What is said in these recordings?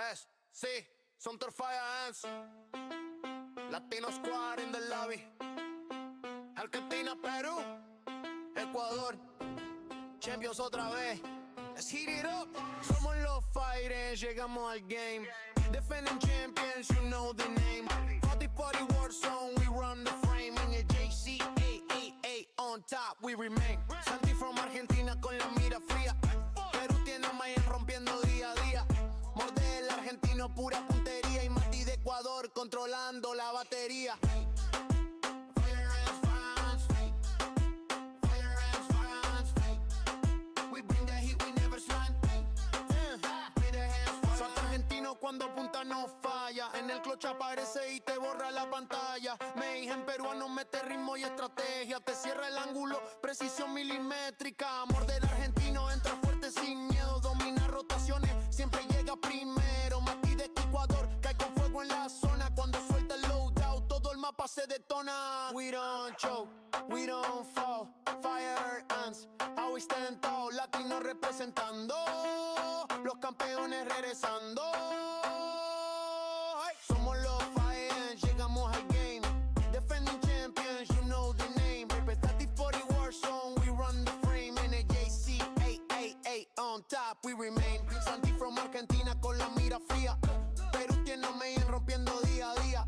USC, Sumter Fire Ants, Latino Squad in the lobby, Argentina, Perú, Ecuador, Champions otra vez, let's heat it up. Somos los Fire, llegamos al game, defending champions, you know the name. 40-40 war zone, we run the frame. NJCAAE on top, we remain. Santi from Argentina con la mira fría. Perú tiene a Mayen rompiendo día a día. Morde el argentino, pura puntería. Y Mati de Ecuador controlando la batería. Cuando punta no falla, en el clutch aparece y te borra la pantalla. Mayhem peruano mete ritmo y estrategia, te cierra el ángulo, precisión milimétrica. Morder argentino, entra fuerte sin miedo, domina rotaciones, siempre llega primero. Mati de Ecuador, cae con fuego en la zona. Cuando suelta el loadout, todo el mapa se detona. We don't choke, we don't fall, fire ants, always stand tall. Latino representando, los campeones regresando. Somos los Fire, llegamos al game. Defending champions, you know the name. Representative 40 war zone, we run the frame. NJCAAE on top, we remain. Santi from Argentina con la mira fría. Perú tiene a Mayen rompiendo día a día.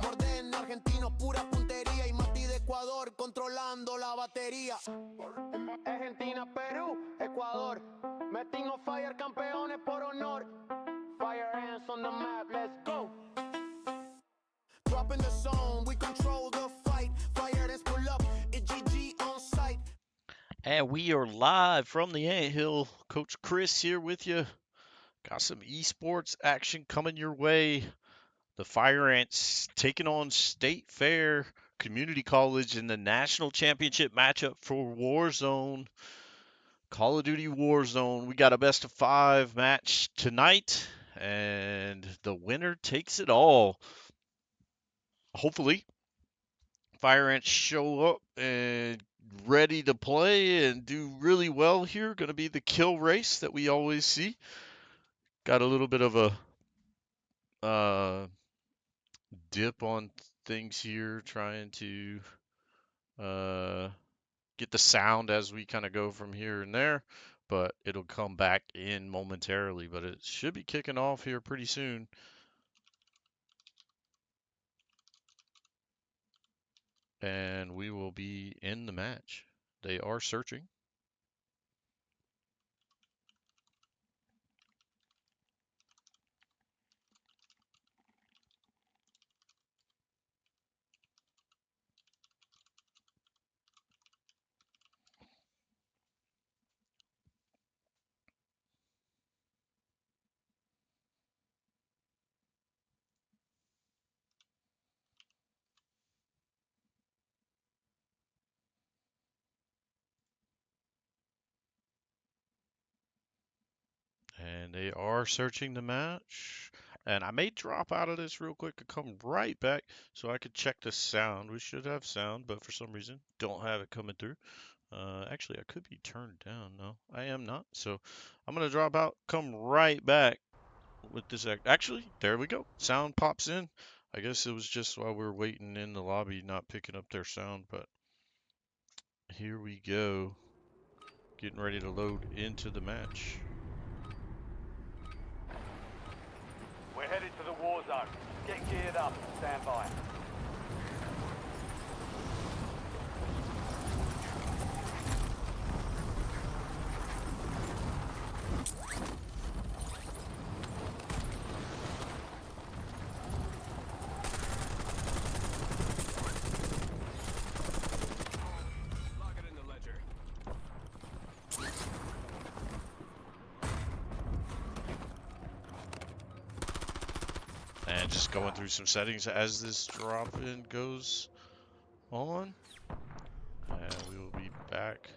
Morden argentino, pura puntería. Y Mati de Ecuador controlando la batería. Argentina, Perú, Ecuador. Meeting on fire, campeones por honor. Fire ants on the map, let's go. Dropping the zone, we control the fight. Fire ants pull up, it's GG on site. And we are live from the Anthill. Coach Chris here with you. Got some esports action coming your way. The Fire Ants taking on State Fair Community College in the national championship matchup for Warzone. Call of Duty Warzone. We got a best of 5 match tonight, and the winner takes it all. Hopefully, Fire Ants show up and ready to play and do really well here. Going to be the kill race that we always see. Got a little bit of a dip on things here, trying to get the sound as we kind of go from here and there, but it'll come back in momentarily. But it should be kicking off here pretty soon. And we will be in the match. They are searching. And they are searching the match. And I may drop out of this real quick and come right back so I could check the sound. We should have sound, but for some reason, don't have it coming through. Actually, I could be turned down. No, I am not. So I'm going to drop out, come right back with this. Actually, there we go. Sound pops in. I guess it was just while we were waiting in the lobby, not picking up their sound, but here we go. Getting ready to load into the match. We're headed to the war zone. Get geared up. Stand by. Log it in the ledger. And just going through some settings as this drop-in goes on. And we will be back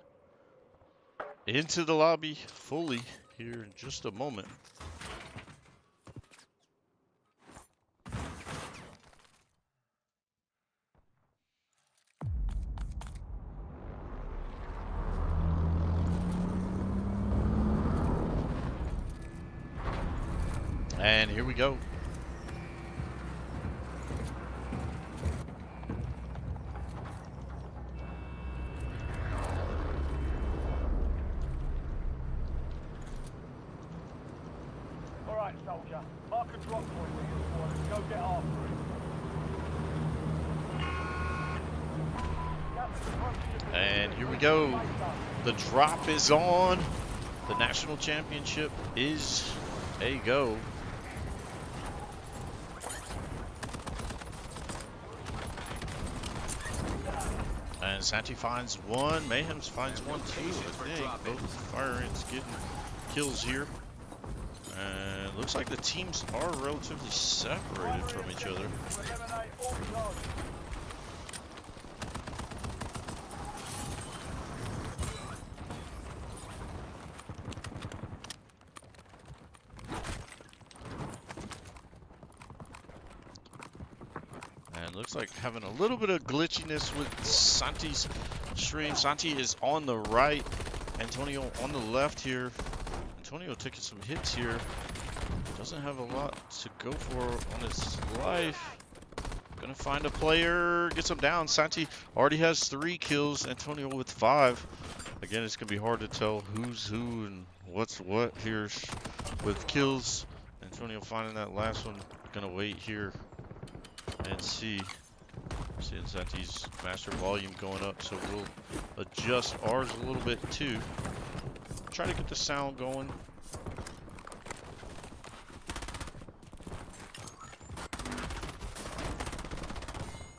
into the lobby fully here in just a moment. And here we go. All right, soldier. Mark a drop point with your squad and go get after it. And here we go. The drop is on. The national championship is a go. And Santi finds one. Mayhems finds one too. I think both fire ants getting kills here. And looks like the teams are relatively separated from each other. And looks like having a little bit of glitchiness with Santi's stream. Santi is on the right, Antonio on the left here. Antonio taking some hits here. Doesn't have a lot to go for on his life. Gonna find a player, gets him down. Santi already has 3 kills, Antonio with 5. Again, it's gonna be hard to tell who's who and what's what here with kills. Antonio finding that last one. Gonna wait here and see. Seeing Santi's master volume going up, so we'll adjust ours a little bit too. Try to get the sound going.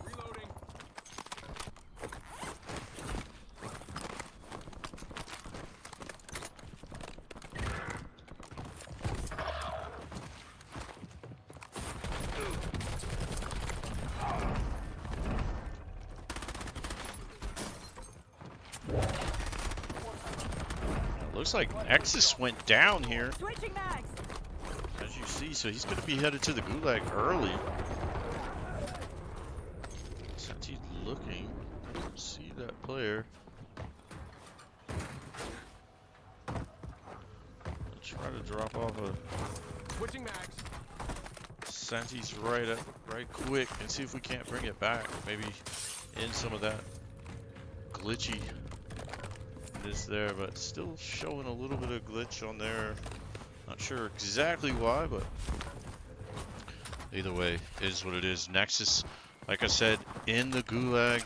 Reloading. Looks like Nexus went down here, Switching mags. as you see, so he's going to be headed to the gulag early. Santi's looking, don't see that player. I'll try to drop off a Switching mags. Santi's right quick and see if we can't bring it back. Maybe in some of that glitchy is there, but still showing a little bit of glitch on there. Not sure exactly why, but either way, is what it is. Nexus, like I said, in the gulag.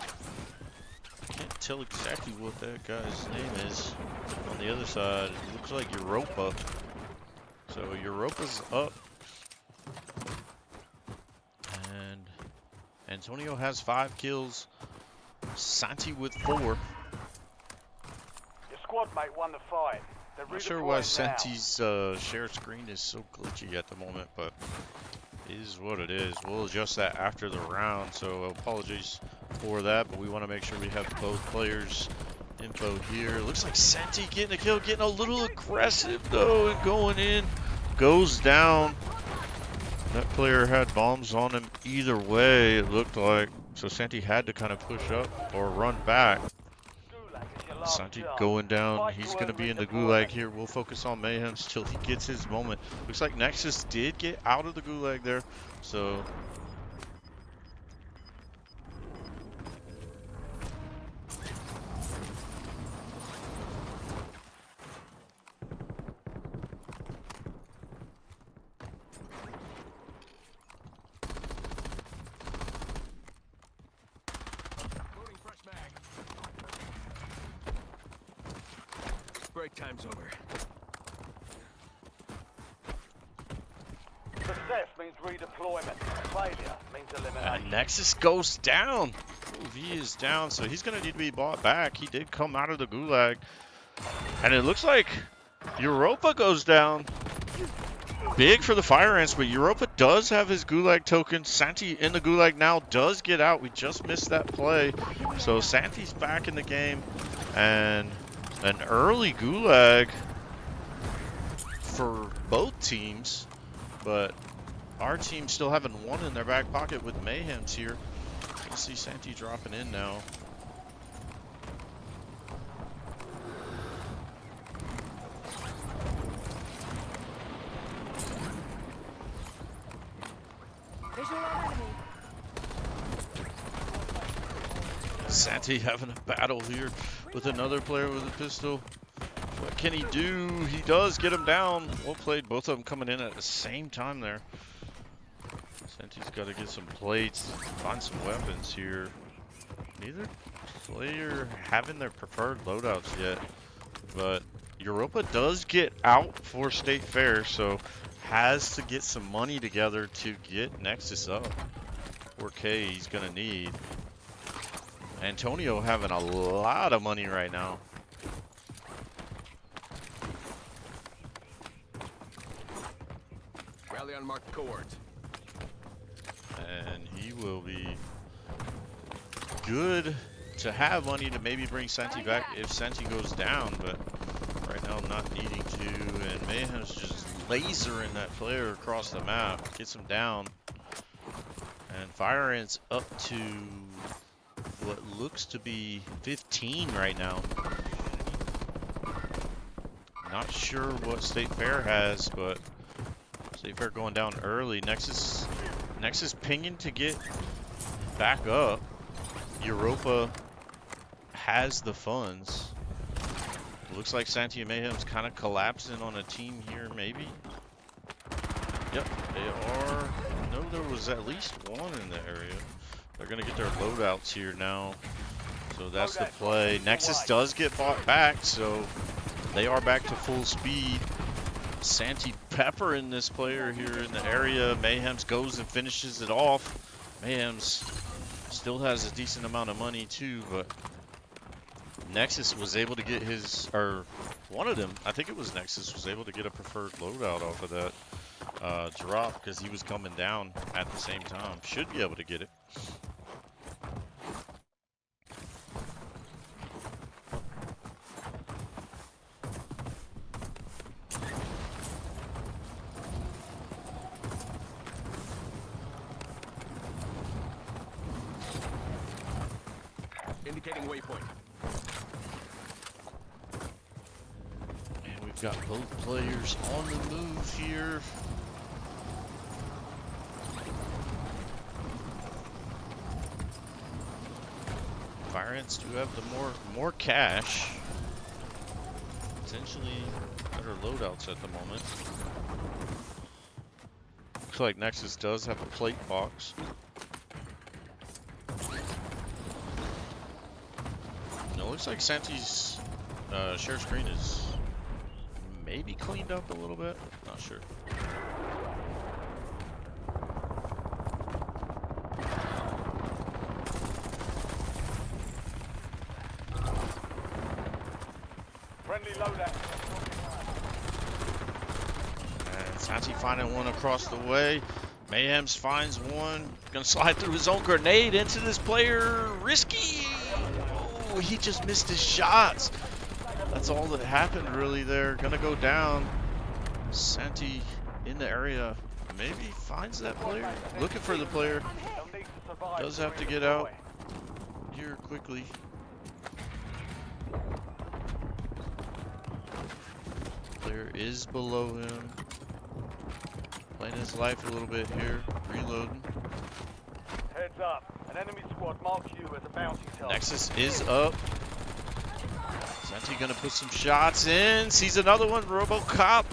I can't tell exactly what that guy's name is. On the other side, it looks like Europa. So Europa's up. And Antonio has 5 kills. Santi with 4. Squad mate won the fight. They're Not sure why redeploying now. Santi's share screen is so glitchy at the moment, but it is what it is. We'll adjust that after the round, so apologies for that, but we want to make sure we have both players' info here. Looks like Santi getting a kill, getting a little aggressive though, and going in. Goes down. That player had bombs on him either way, it looked like. So Santi had to kind of push up or run back. Santi going down. He's going to be in the gulag here. We'll focus on Mayhems till he gets his moment. Looks like Nexus did get out of the gulag there. So break time's over. Success means redeployment. Failure means elimination. and Nexus goes down. Ooh, he is down, so he's going to need to be bought back. He did come out of the gulag. And it looks like Europa goes down. Big for the Fire Ants, but Europa does have his gulag token. Santi in the gulag now does get out. We just missed that play. So Santi's back in the game. And an early gulag for both teams, but our team still having one in their back pocket with Mayhems here. You see Santi dropping in now. Santi having a battle here with another player with a pistol. What can he do? He does get him down. Well played. Both of them coming in at the same time there. Santi's got to get some plates, find some weapons here. Neither player having their preferred loadouts yet, but Europa does get out for State Fair, so has to get some money together to get Nexus up. 4K he's gonna need. Antonio having a lot of money right now. Rally on marked cohorts. And he will be good to have money to maybe bring Santi back if Santi goes down, but right now not needing to. And Mayhem's just lasering that player across the map, gets him down. And Fire Ant's up to what looks to be 15 right now. Not sure what State Fair has, but State Fair going down early. Nexus pinging to get back up. Europa has the funds. It looks like Santi and Mayhem's kind of collapsing on a team here, maybe. Yep, they are. No, there was at least one in the area. They're gonna get their loadouts here now. So that's the play. Nexus does get bought back, so they are back to full speed. Santi peppering this player here in the area. Mayhem's goes and finishes it off. Mayhem's still has a decent amount of money too, but Nexus was able to get his, or one of them, I think it was Nexus, was able to get a preferred loadout off of that drop because he was coming down at the same time. Should be able to get it. Indicating waypoint. And we've got both players on the move here. Fire Ants do have the more cash. Potentially better loadouts at the moment. Looks like Nexus does have a plate box. No, looks like Santi's share screen is maybe cleaned up a little bit. Not sure. Friendly loadout. And Santi finding one across the way. Mayhems finds one. Gonna slide through his own grenade into this player. Risky. Oh, he just missed his shots. That's all that happened really there. Gonna go down. Santi in the area. Maybe finds that player. Looking for the player. Does have to get out here quickly. Player is below him. Playing his life a little bit here. Reloading. Heads up. An enemy squad marks you as a bounty target. Nexus is up. Santi gonna put some shots in. Sees another one. RoboCop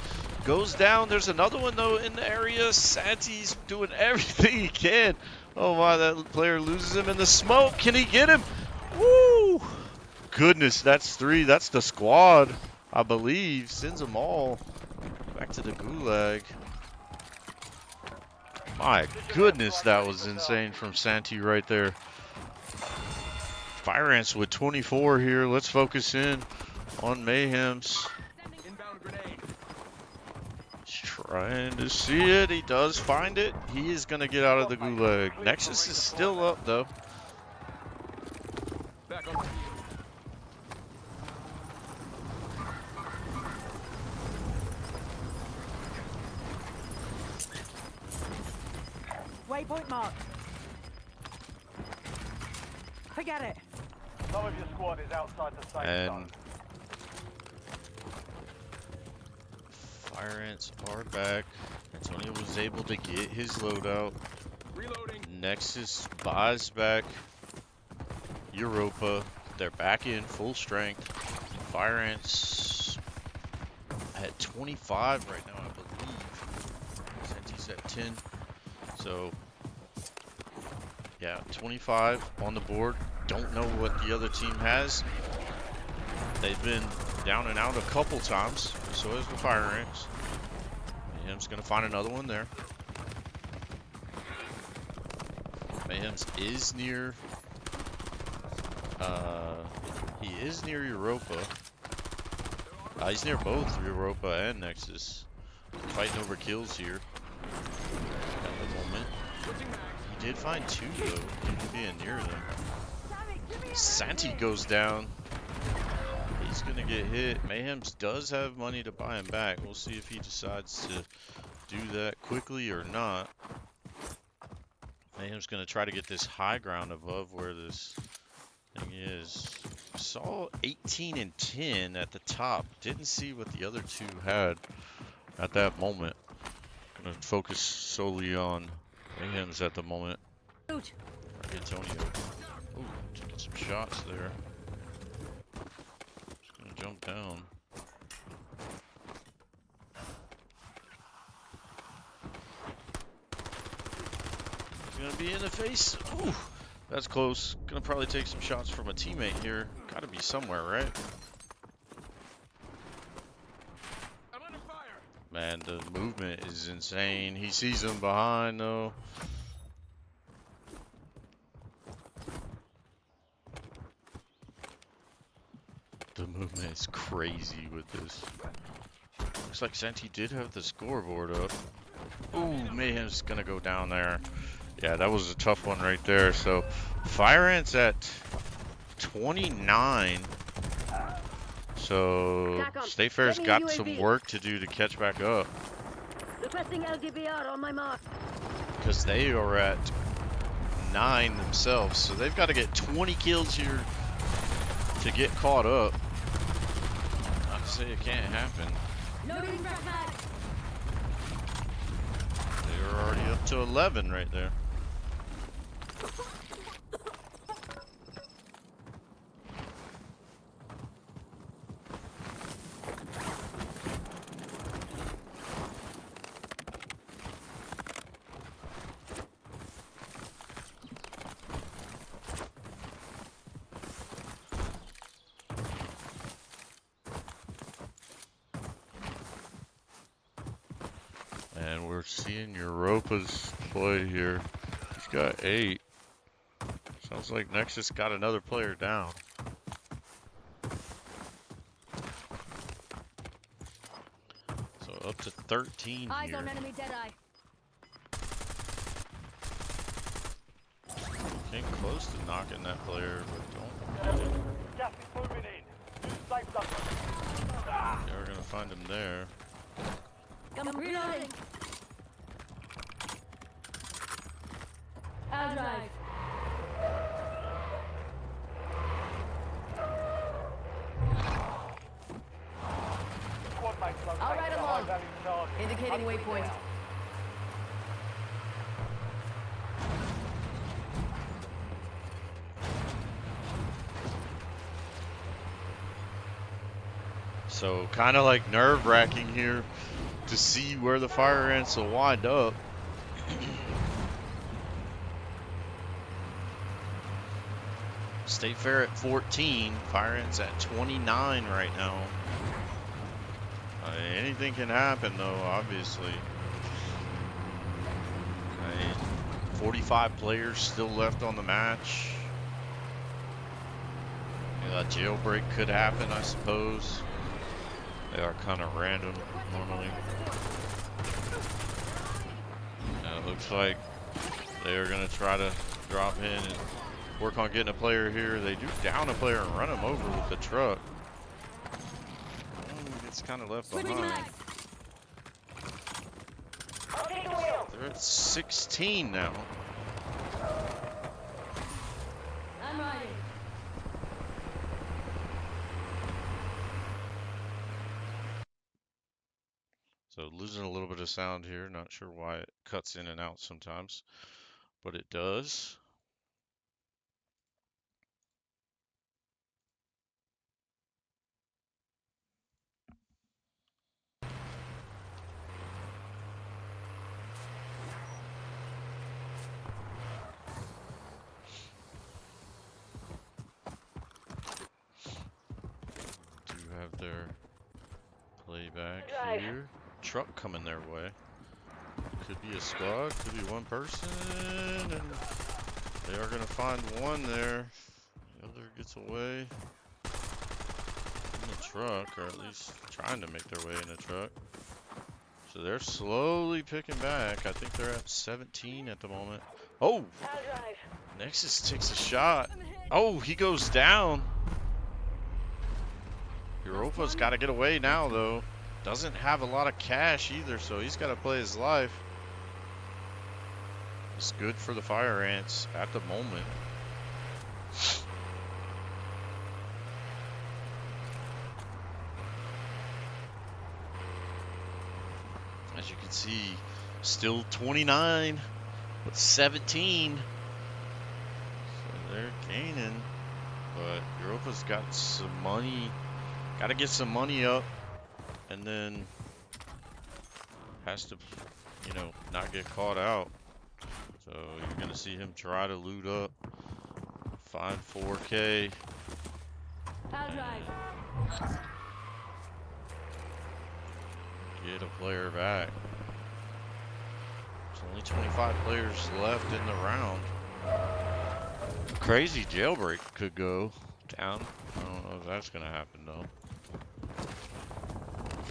goes down. There's another one though in the area. Santi's doing everything he can. Oh my, that player loses him in the smoke. Can he get him? Woo! Goodness, that's 3. That's the squad, I believe. Sends them all back to the gulag. My goodness, that was insane from Santi right there. Fire Ants with 24 here. Let's focus in on Mayhems. Inbound grenade. He's trying to see it. He does find it. He is going to get out of the gulag. Nexus is still up, though. Back on. Waypoint marked. Forget it. Some of your squad is outside the safe And zone. Fire Ants are back. Antonio was able to get his loadout. Reloading. Nexus buys back. Europa. They're back in full strength. Fire Ants at 25 right now, I believe. Senti's at 10. So, yeah, 25 on the board. Don't know what the other team has. They've been down and out a couple times. So is the Fire Ants. Mayhem's going to find another one there. Mayhem's is near... he is near Europa. He's near both Europa and Nexus. Fighting over kills here at the moment. He did find two though, even being near them. Santi goes down. He's gonna get hit. Mayhem's does have money to buy him back. We'll see if he decides to do that quickly or not. Mayhem's gonna try to get this high ground above where this thing is. Saw 18 and 10 at the top. Didn't see what the other two had at that moment. Gonna focus solely on Mayhem's at the moment. Antonio. Ooh, taking some shots there. Just gonna jump down. He's gonna be in the face. Ooh, that's close. Gonna probably take some shots from a teammate here. Gotta be somewhere, right? I'm under fire. Man, the movement is insane. He sees him behind though. The movement is crazy with this. Looks like Santi did have the scoreboard up. Ooh, Mayhem's gonna go down there. Yeah, that was a tough one right there. So, Fire Ants at 29. So, State Fair's got some work to do to catch back up. Requesting LDBR on my mark. Because they are at 9 themselves. So, they've got to get 20 kills here to get caught up. Not to say it can't happen. They're already up to 11 right there. And we're seeing Europa's play here. He's got 8. Sounds like Nexus got another player down. So up to 13 Eyes here. on enemy Deadeye. Came close to knocking that player, but don't. Gas is moving in. New safe zone. Yeah, we're gonna find him there. Come reloading. I'll drive. Squad mates located All right, a along. high-value target. Indicating Hunt it waypoint. down. So kind of like nerve-wracking here to see where the Fire Ants will wind up. State Fair at 14, Fire Ants at 29 right now. Anything can happen though, obviously. 45 players still left on the match. Yeah, a jailbreak could happen, I suppose. They are kind of random normally. It looks like they are going to try to drop in and work on getting a player here. They do down a player and run him over with the truck. He gets kind of left behind. They're at 16 now. I'm riding. So losing a little bit of sound here. Not sure why it cuts in and out sometimes, but it does. Lay back here. Truck coming their way. Could be a squad, could be one person, and they are going to find one there. The other gets away in the truck, or at least trying to make their way in a truck. So they're slowly picking back. I think they're at 17 at the moment. Oh! Nexus takes a shot. Oh, he goes down. Europa's got to get away now, though. Doesn't have a lot of cash either, so he's got to play his life. It's good for the Fire Ants at the moment. As you can see, still 29, but 17. So they're gaining, but Europa's got some money. Got to get some money up, and then has to, you know, not get caught out. So you're gonna see him try to loot up, find 4K. Get a player back. There's only 25 players left in the round. Crazy jailbreak could go down. I don't know if that's gonna happen though.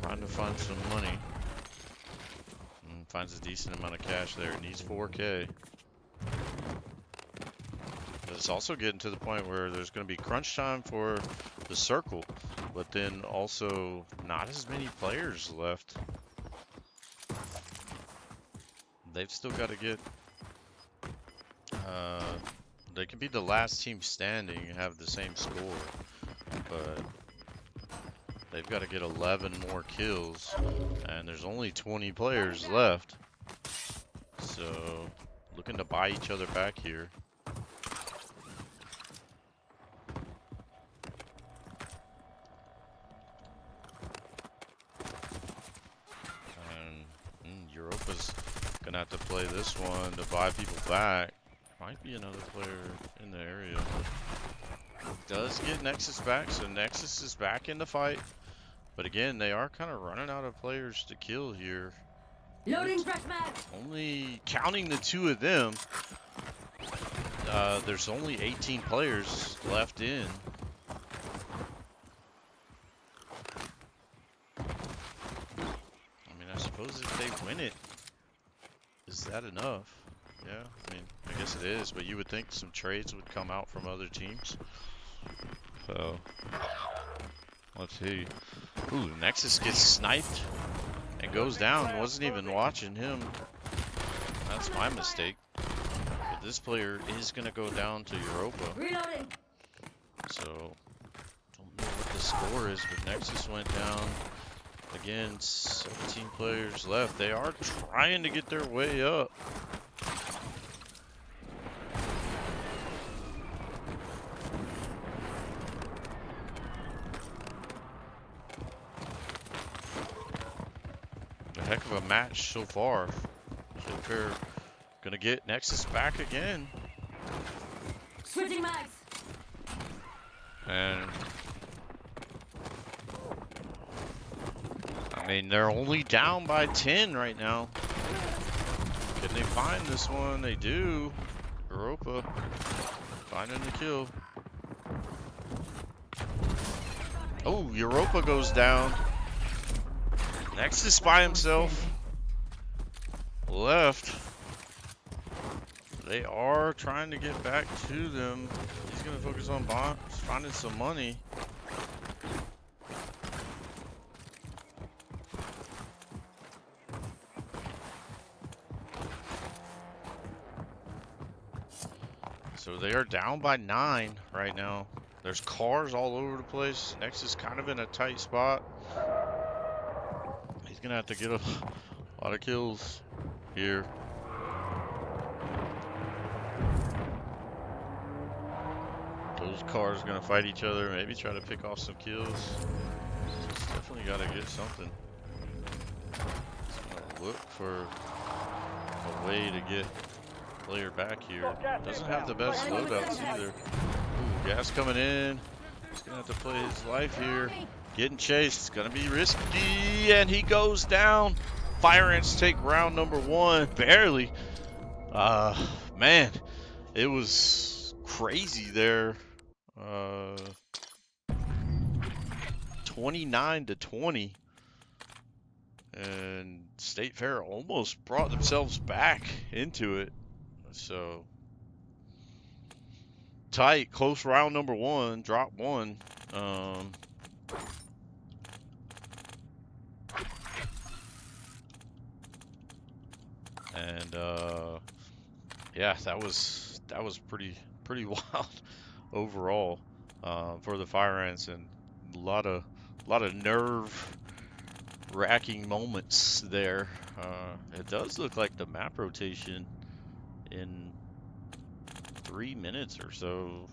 Trying to find some money. And finds a decent amount of cash there. Needs 4K. But it's also getting to the point where there's going to be crunch time for the circle, but then also not as many players left. They've still got to get. They can be the last team standing and have the same score, but they've got to get 11 more kills, and there's only 20 players left. So, looking to buy each other back here. And Europa's gonna have to play this one to buy people back. Might be another player in the area. Does get Nexus back, so Nexus is back in the fight. But again, they are kind of running out of players to kill here. Loading fresh mag. Only counting the two of them, there's only 18 players left in. I mean, I suppose if they win it, is that enough? Yeah, I mean, I guess it is, but you would think some trades would come out from other teams. So, let's see. Ooh, Nexus gets sniped and goes down. Wasn't even watching him. That's my mistake. But this player is going to go down to Europa. Reloading. So, don't know what the score is, but Nexus went down. Again, 17 players left. They are trying to get their way up. Heck of a match so far. So they're gonna get Nexus back again. Switching mags. And I mean, they're only down by 10 right now. Can they find this one? They do. Europa finding the kill. Oh, Europa goes down. Nexus by himself. Left. They are trying to get back to them. He's going to focus on finding some money. So they are down by 9 right now. There's cars all over the place. Nexus kind of in a tight spot. He's gonna have to get a lot of kills here. Those cars are gonna fight each other, maybe try to pick off some kills. Just definitely gotta get something. Just gonna look for a way to get player back here. Doesn't have the best loadouts either. Ooh, gas coming in. He's gonna have to play his life here. Getting chased. It's going to be risky, and he goes down. Fire ants take round number 1. Barely. Man, it was crazy there. 29-20. And State Fair almost brought themselves back into it. So tight, close round number 1, drop 1. And yeah, that was pretty wild overall for the Fire Ants, and a lot of nerve wracking moments there. It does look like the map rotation in 3 minutes or so.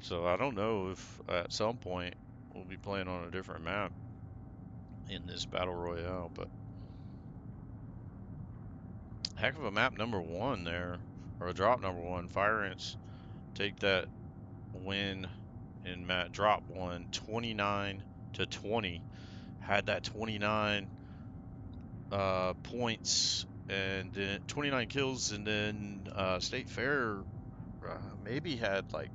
So I don't know if at some point we'll be playing on a different map in this battle royale, but heck of a map number 1 there, or a drop number 1. Fire Ants take that win in drop 1, 29-20. Had that 29 points and then 29 kills, and then State Fair maybe had like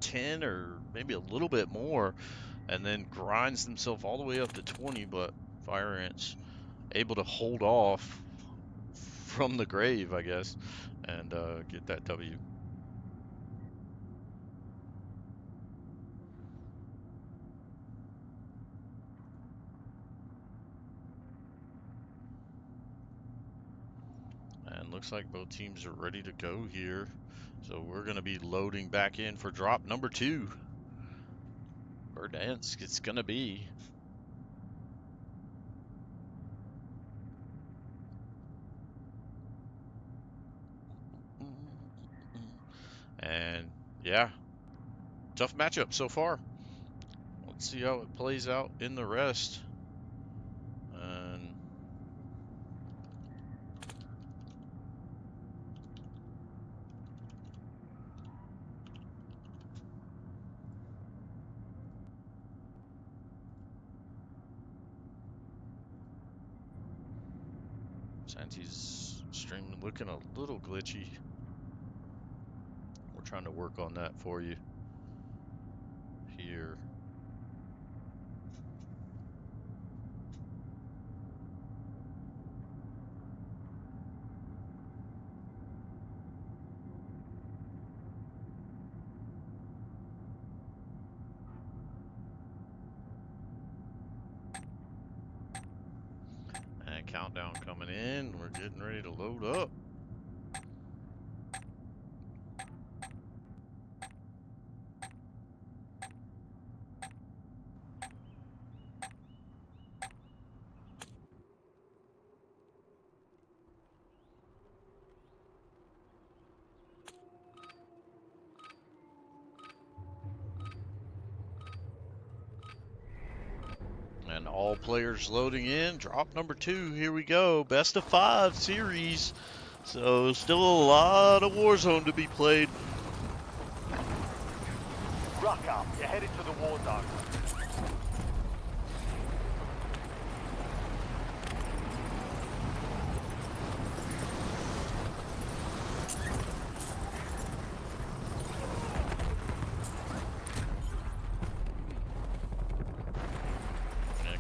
10 or maybe a little bit more, and then grinds themselves all the way up to 20, but Fire Ants able to hold off from the grave, I guess, and get that W. And looks like both teams are ready to go here. So we're going to be loading back in for drop number 2. Verdansk, it's going to be. And yeah, tough matchup so far. Let's see how it plays out in the rest. And Santi's stream looking a little glitchy. We're trying to work on that for you here. And countdown coming in. We're getting ready to load up. And all players loading in. Drop number 2. Here we go. Best of 5 series. So still a lot of Warzone to be played. Ruck up. You're headed to the war zone.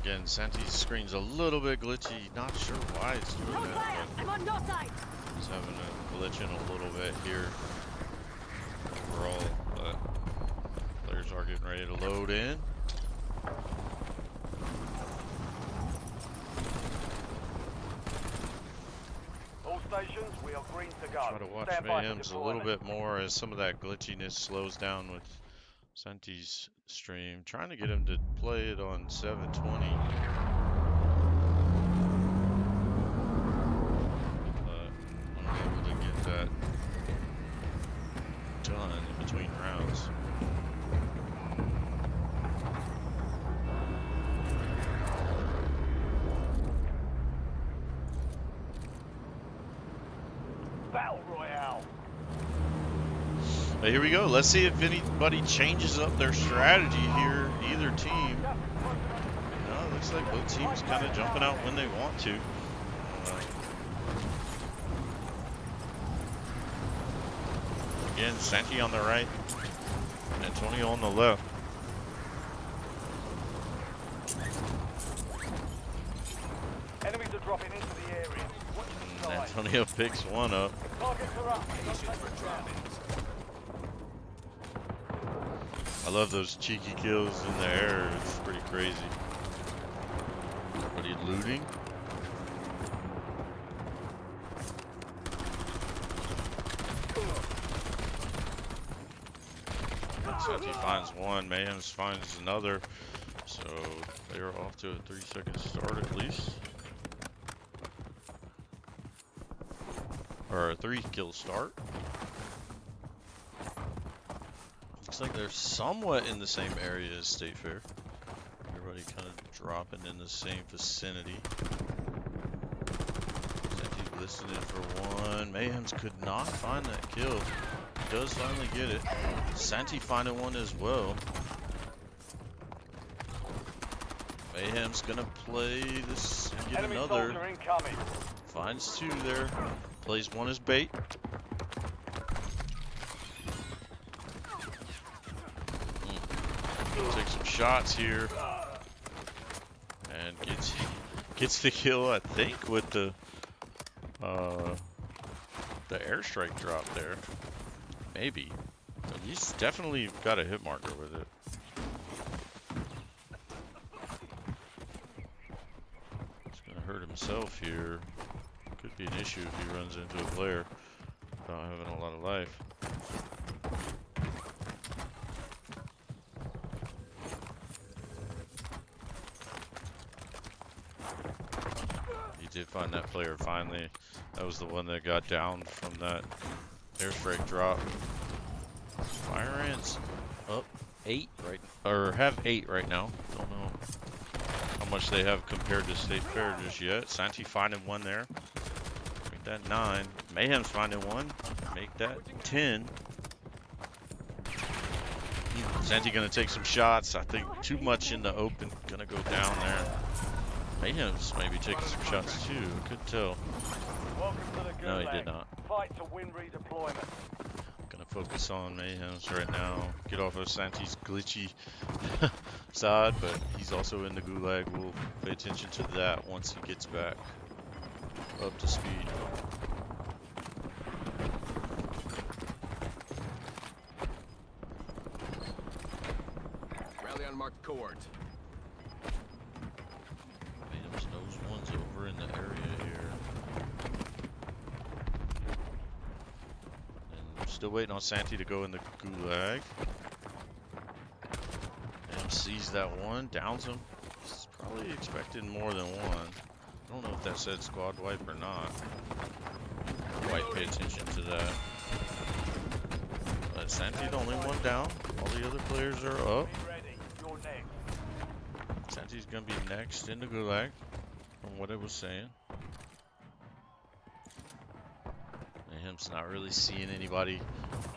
Again, Santi's screen's a little bit glitchy. Not sure why it's doing No that, fire! I'm on your side! but it's having a glitch in a little bit here overall. But players are getting ready to load in. All stations, we are green to go. Try to watch Stand by for Mayhem's a little deployment. bit more as some of that glitchiness slows down with Santi's stream. Trying to get him to play it on 720. But I'm able to get that done in between rounds. Battle Royale. But here we go. Let's see if anybody changes up their strategy here, either team. No, it looks like both teams kind of jumping out when they want to. Again, Santi on the right, Antonio on the left. Enemies are dropping into the area. Watch the side. Antonio picks one up. Targets are up. I love those cheeky kills in the air. It's pretty crazy. Everybody looting. Santi finds one, Mayhems finds another. So they're off to a 3-second start at least. Or a 3-kill start. Looks like they're somewhat in the same area as State Fair. Everybody kind of dropping in the same vicinity. Santi's listening for one. Mayhems could not find that kill. He does finally get it. Santi finding one as well. Mayhem's gonna play this and get Enemy another. soldier incoming. Finds two there. Plays one as bait. Take some shots here. And gets the kill, I think, with the airstrike drop there. Maybe. But he's definitely got a hit marker with it. He's gonna hurt himself here. Could be an issue if he runs into a player without having a lot of life. He did find that player finally. That was the one that got down from that airstrike drop. Fire ants up 8 right, or have 8 right now. Don't know how much they have compared to State Fair just yet. Santi finding one there. Make that 9. Mayhem's finding one. Make that 10. Santi gonna take some shots. I think too much in the open. Gonna go down there. Mayhem's maybe taking some shots too. Couldn't tell. Welcome to the No, he Gulag. did not. Fight to win redeployment. Gonna focus on Mayhem's right now. Get off of Santi's glitchy side, but he's also in the Gulag. We'll pay attention to that once he gets back up to speed. Rally on marked coords. Mayhem's knows one's over in the area here. And still waiting on Santi to go in the Gulag. And sees that one, downs him. He's probably expecting more than one. I don't know if that said squad wipe or not. Quite pay attention to that. But Santi the only one down. All the other players are up. Be ready. You're next. Santi's gonna be next in the Gulag, from what it was saying. Mayhem's not really seeing anybody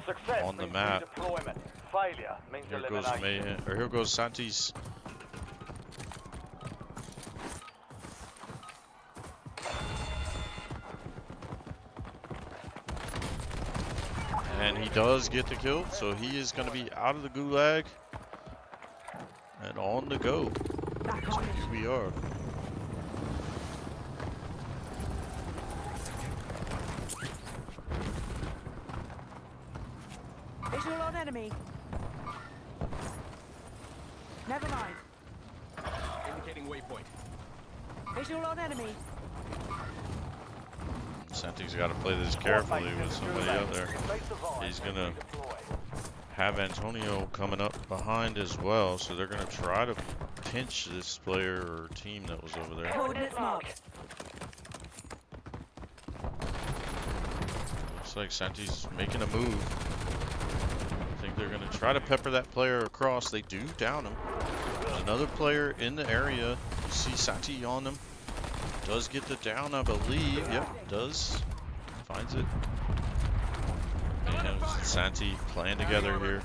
Success on the means map. redeployment. Failure means Here goes elimination. Mayhem, or here goes Santi's. And he does get the kill, so he is going to be out of the Gulag and on the go. Back So on it. here we are. Visual on enemy. Never mind. Indicating waypoint. Visual on enemy. Santi's got to play this carefully with somebody out there. If they survive, He's they gonna redeploy. have Antonio coming up behind as well, so they're going to try to pinch this player or team that was over there. Coordinates marked. Looks like Santi's making a move. I think they're going to try to pepper that player across. They do down him. There's another player in the area. You see Santi on them. Does get the down, I believe. Yep, does. Finds it. Mayhem's Santi playing together here.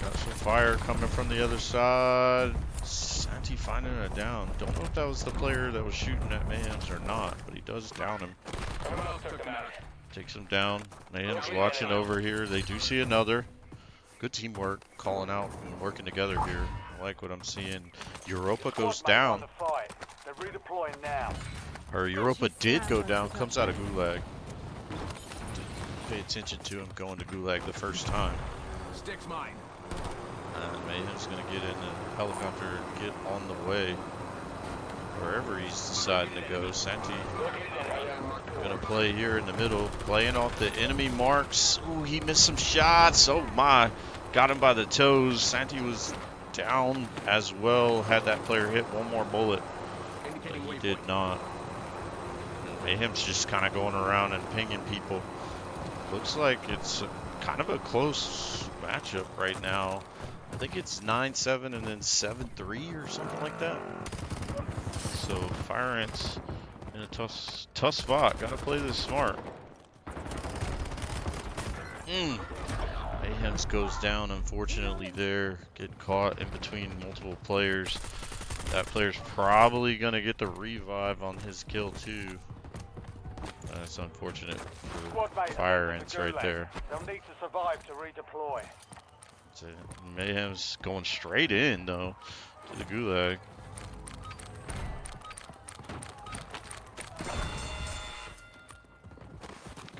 Got some fire coming from the other side. Santi finding a down. Don't know if that was the player that was shooting at Mayhems or not, but he does down him. Takes him down. Mayhem's watching over here. They do see another. Good teamwork, calling out and working together here. I like what I'm seeing. Europa goes down. They're redeploying now. Or Europa did go down. Comes out of Gulag. Pay attention to him going to Gulag the first time. Sticks mine. And Mayhem's going to get in the helicopter and get on the way. Wherever he's deciding to go. Santi going to play here in the middle. Playing off the enemy marks. Ooh, he missed some shots. Oh my. Got him by the toes. Santi was down as well. Had that player hit one more bullet. But he did not. Mayhem's just kind of going around and pinging people. Looks like it's kind of a close matchup right now. I think it's 9-7 and then 7-3 or something like that. So Fire Ants in a tough spot. Gotta play this smart. Mayhems goes down, unfortunately there. Get caught in between multiple players. That player's probably gonna get the revive on his kill too. That's unfortunate for Fire Ants right there. They'll need to survive to redeploy. So Mayhem's going straight in though to the Gulag.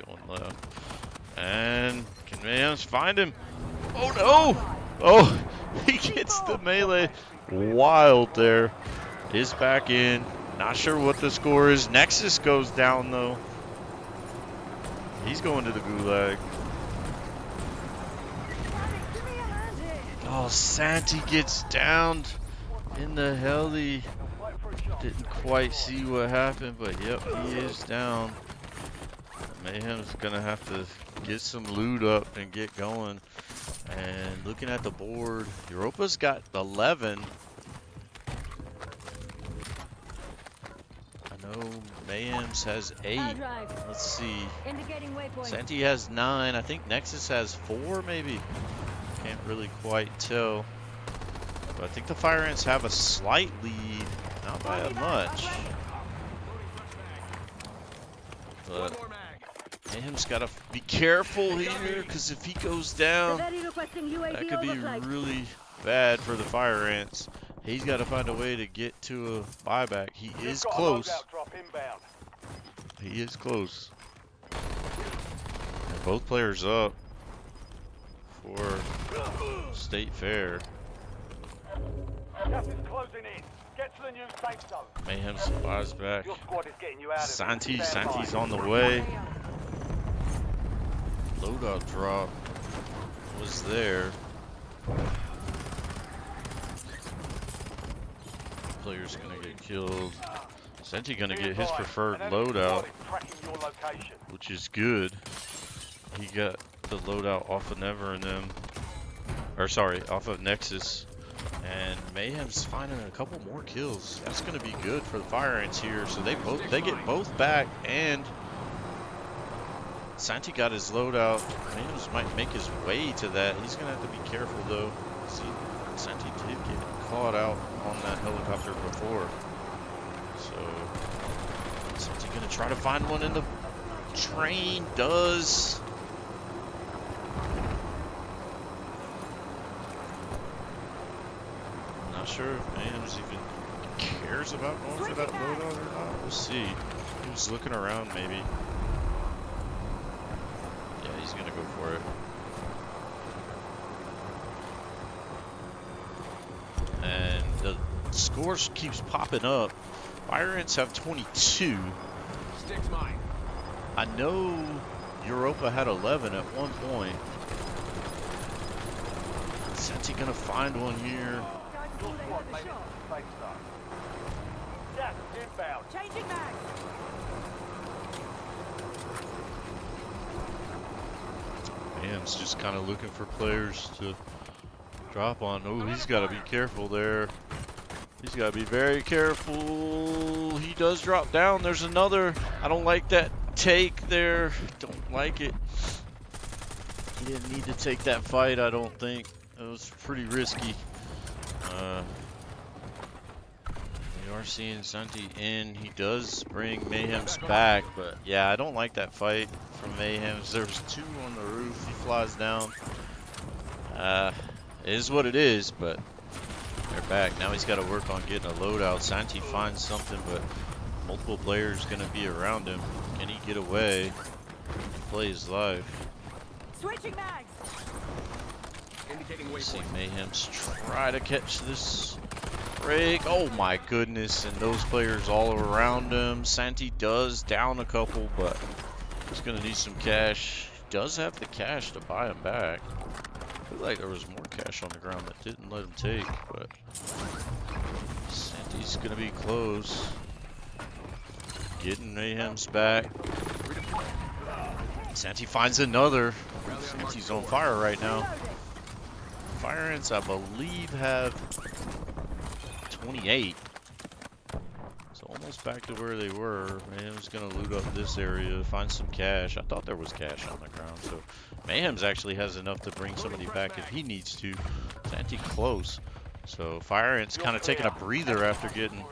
Going left. And can Mayhems find him? Oh no! Oh, he gets the melee wild there. Is back in. Not sure what the score is. Nexus goes down though. He's going to the Gulag. Oh, Santi gets downed in the heli. Didn't quite see what happened, but yep, he is down. Mayhem's gonna have to get some loot up and get going. And looking at the board, Europa's got 11. I know Mayhem's has 8. Let's see. Santi has 9. I think Nexus has 4 maybe. Can't really quite tell. But I think the Fire Ants have a slight lead. Not by much. But Mayhem's got to be careful here, because if he goes down, that could be really bad for the Fire Ants. He's got to find a way to get to a buyback. He is close. He is close. And both players up for State Fair. Gas is closing in. Get to the new safe zone. Mayhem's buys back. Your squad is getting you out of Santi's on the way. Loadout drop was there. Player's gonna get killed. Santi gonna get his preferred loadout, which is good. He got the loadout off of Never and them, or sorry, off of Nexus. And Mayhem's finding a couple more kills. That's gonna be good for the Fire Ants here. So they get both back, and Santi got his loadout. Mayhem's might make his way to that. He's gonna have to be careful though. See, Santi did get caught out on that helicopter before. So Santi gonna try to find one in the train. Does. Not sure if Mayhems even cares about going for that loadout or not. We'll see. He was looking around maybe. Yeah, he's gonna go for it. And the score keeps popping up. Fire Ants have 22. Sticks mine. I know Europa had 11 at one point. Is he gonna find one here? Gas inbound. Changing mag. Man's just kind of looking for players to drop on. Oh, he's got to be careful there. He's got to be very careful. He does drop down. There's another. I don't like that take there. Don't like it. He didn't need to take that fight, I don't think. It was pretty risky. We are seeing Santi in. He does bring Mayhem's back, but yeah, I don't like that fight from Mayhem's. There's two on the roof. He flies down. It is what it is, but they're back. Now he's got to work on getting a loadout. Santi finds something, but multiple players going to be around him. Can he get away? Play his life. Switching mags. Indicating See waypoint. Mayhem's try to catch this break. Oh my goodness, and those players all around him. Santi does down a couple, but he's going to need some cash. He does have the cash to buy him back. I feel like there was more cash on the ground that didn't let him take, but Santi's going to be close. Getting Mayhem's back. Santi finds another. Santi's on fire right now. Fire ants, I believe, have 28. So almost back to where they were. Mayhem's gonna loot up this area, find some cash. I thought there was cash on the ground, so Mayhem's actually has enough to bring somebody back if he needs to. Santi close. So Fire Ant's kind of taking a breather after getting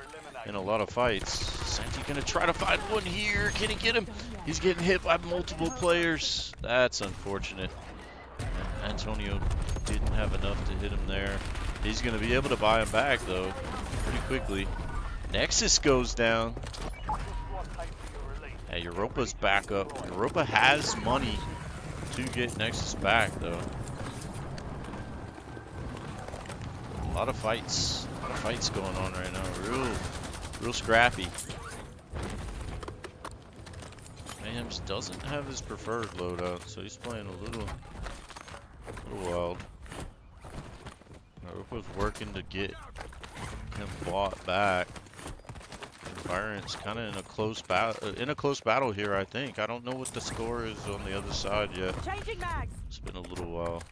in a lot of fights. Santi gonna try to find one here. Can he get him? He's getting hit by multiple players. That's unfortunate. And Antonio didn't have enough to hit him there. He's gonna be able to buy him back though, pretty quickly. Nexus goes down. Hey, Europa's back up. Europa has money to get Nexus back though. A lot of fights. A lot of fights going on right now. Real scrappy. Mayhems doesn't have his preferred loadout, so he's playing a little wild. Europa's working to get him bought back. Fire Ant's kind of in a close battle here, I think. I don't know what the score is on the other side yet. Changing mags. It's been a little while.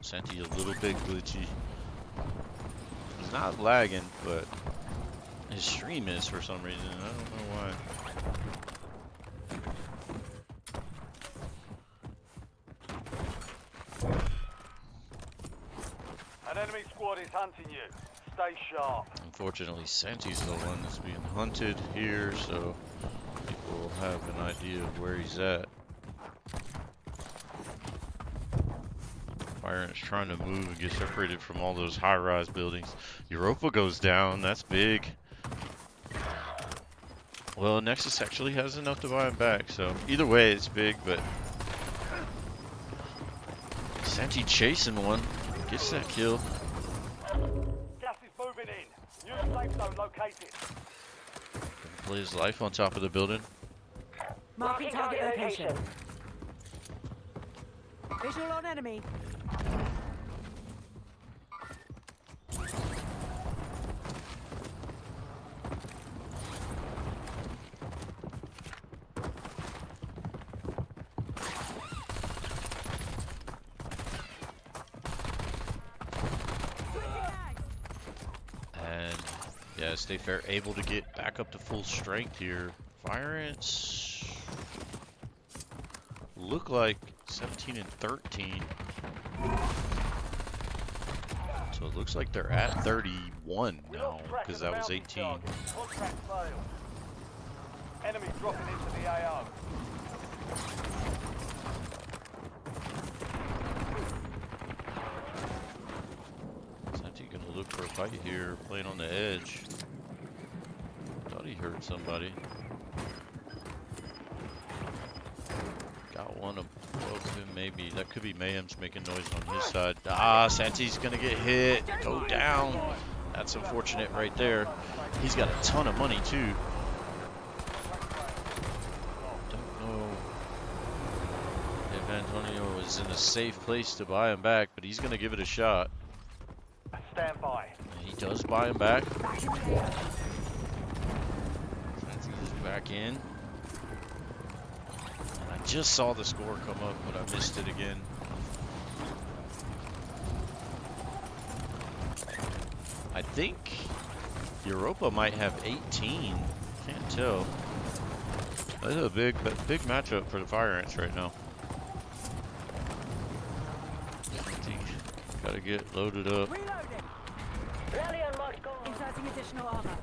Santi a little bit glitchy. He's not lagging, but his stream is for some reason. I don't know why. An enemy squad is hunting you. Stay sharp. Unfortunately, Santi's the one that's being hunted here, so people will have an idea of where he's at. Fire Ant's trying to move and get separated from all those high-rise buildings. Europa goes down. That's big. Well, Nexus actually has enough to buy him back, so either way, it's big, but Santi chasing one. Gets that kill. Gas is moving in. New safe zone located. Play his life on top of the building. Marking target location. Visual on enemy. And yeah, stay fair, able to get back up to full strength here. Fire Ants look like 17 and 13. So it looks like they're at 31 now, because that was 18. Contract failed. Enemy dropping into the AO. Santi gonna look for a fight here, playing on the edge. Thought he heard somebody. Got one above him, maybe. That could be Mayhem's making noise on his side. Ah, Santi's gonna get hit. Go down. That's unfortunate right there. He's got a ton of money too. Don't know if Antonio is in a safe place to buy him back, but he's gonna give it a shot. Stand by. He does buy him back. Santi is back in. I just saw the score come up, but I missed it again. I think Europa might have 18. Can't tell. That's a big matchup for the Fire Ants right now. Gotta get loaded up. Reloading. Rally on marked goal. Inserting additional armor.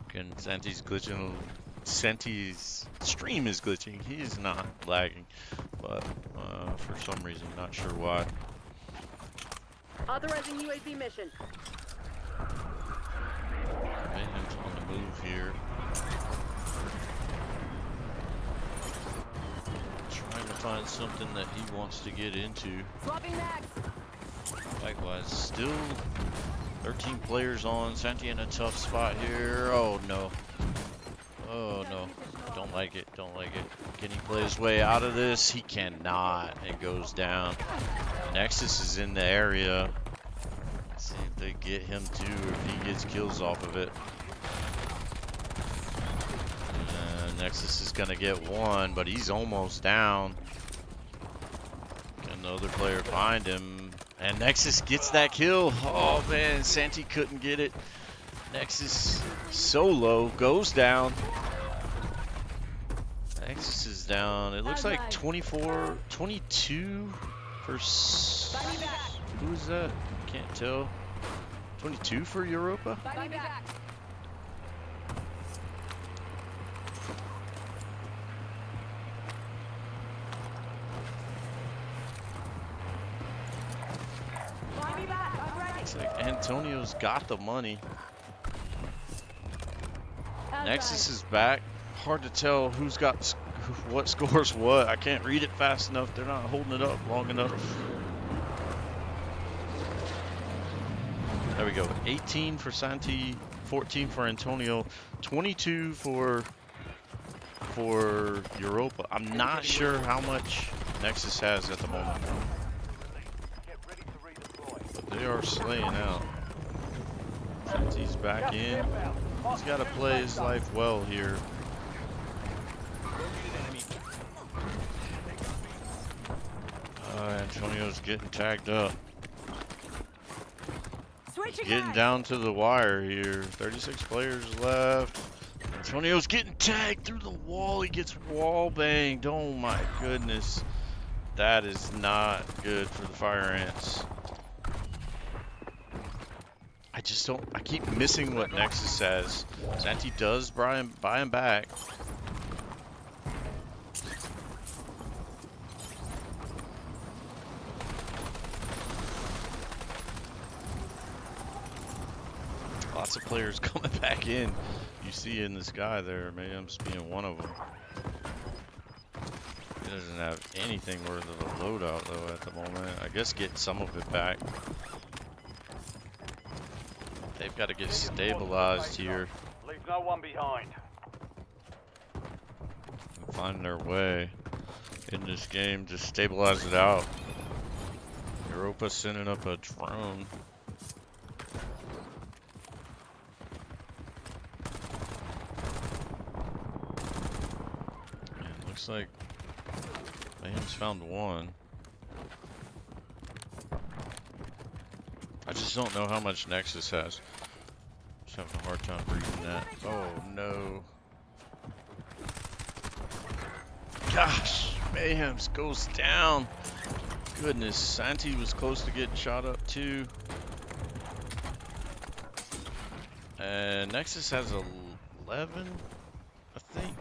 Again, Santi's glitching. Santi's stream is glitching. He's not lagging, but for some reason, not sure why. Authorizing UAV mission. Mayhem's on the move here. Trying to find something that he wants to get into. Swapping mags. Likewise, still 13 players on. Santi in a tough spot here. Oh no. Oh no. Don't like it. Don't like it. Can he play his way out of this? He cannot. It goes down. Nexus is in the area. Let's see if they get him too, or if he gets kills off of it. Nexus is gonna get one, but he's almost down. Can the other player find him? And Nexus gets that kill. Oh man, Santi couldn't get it. Nexus solo goes down. Nexus is down. It looks like 24, 22 for... Who is that? Can't tell. 22 for Europa? Buy me back. Buy me back. I'm ready. It's like Antonio's got the money. Nexus is back. Hard to tell who's got what scores what. I can't read it fast enough. They're not holding it up long enough. There we go. 18 for Santi, 14 for Antonio, 22 for Europa. I'm not sure how much Nexus has at the moment, Get ready to redeploy. but they are slaying out. Santi's back in. He's got to play his life well here. Antonio's getting tagged up. Switching Getting mags. down to the wire here. 36 players left. Antonio's getting tagged through the wall. He gets wall banged. Oh my goodness. That is not good for the Fire Ants. I just don't... I keep missing what Nexus says. Santi does buy him back. Lots of players coming back in. You see in this guy there, Mayhem's being one of them. He doesn't have anything worth of a loadout though at the moment. I guess get some of it back. They've got to get stabilized here Leave no one behind. and find their way in this game to stabilize it out. Europa's sending up a drone. Looks like Mayhem's found one. I just don't know how much Nexus has. Just having a hard time reading that. Oh no. Gosh, Mayhem's goes down. Goodness, Santi was close to getting shot up too. And Nexus has 11, I think.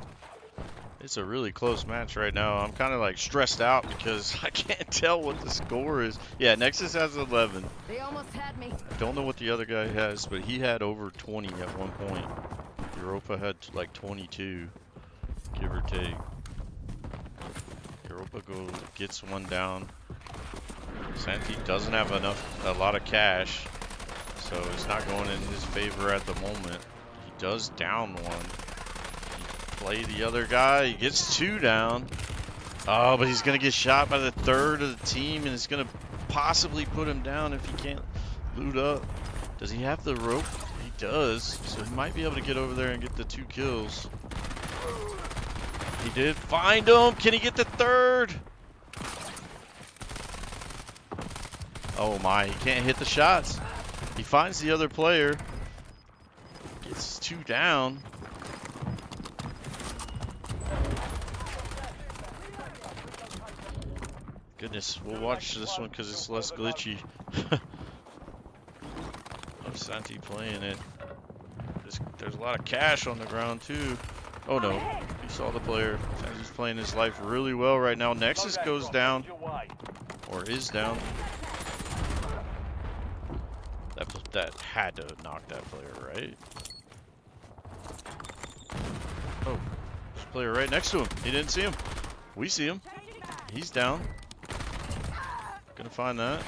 It's a really close match right now. I'm kind of like stressed out because I can't tell what the score is. Yeah, Nexus has 11. They almost had me. Don't know what the other guy has, but he had over 20 at one point. Europa had like 22, give or take. Europa gets one down. Santi doesn't have a lot of cash, so it's not going in his favor at the moment. He does down one. Play the other guy. He gets two down. Oh, but he's going to get shot by the third of the team, and it's going to possibly put him down if he can't loot up. Does he have the rope? He does. So he might be able to get over there and get the 2 kills. He did find him. Can he get the third? Oh my, he can't hit the shots. He finds the other player. Gets 2 down. Goodness, we'll watch this one because it's less glitchy. Oh, Santi playing it. There's a lot of cash on the ground too. Oh no, he saw the player. Santi's playing his life really well right now. Nexus goes down, or is down. That had to knock that player, right? Oh, there's a player right next to him. He didn't see him. We see him. He's down. Gonna find that.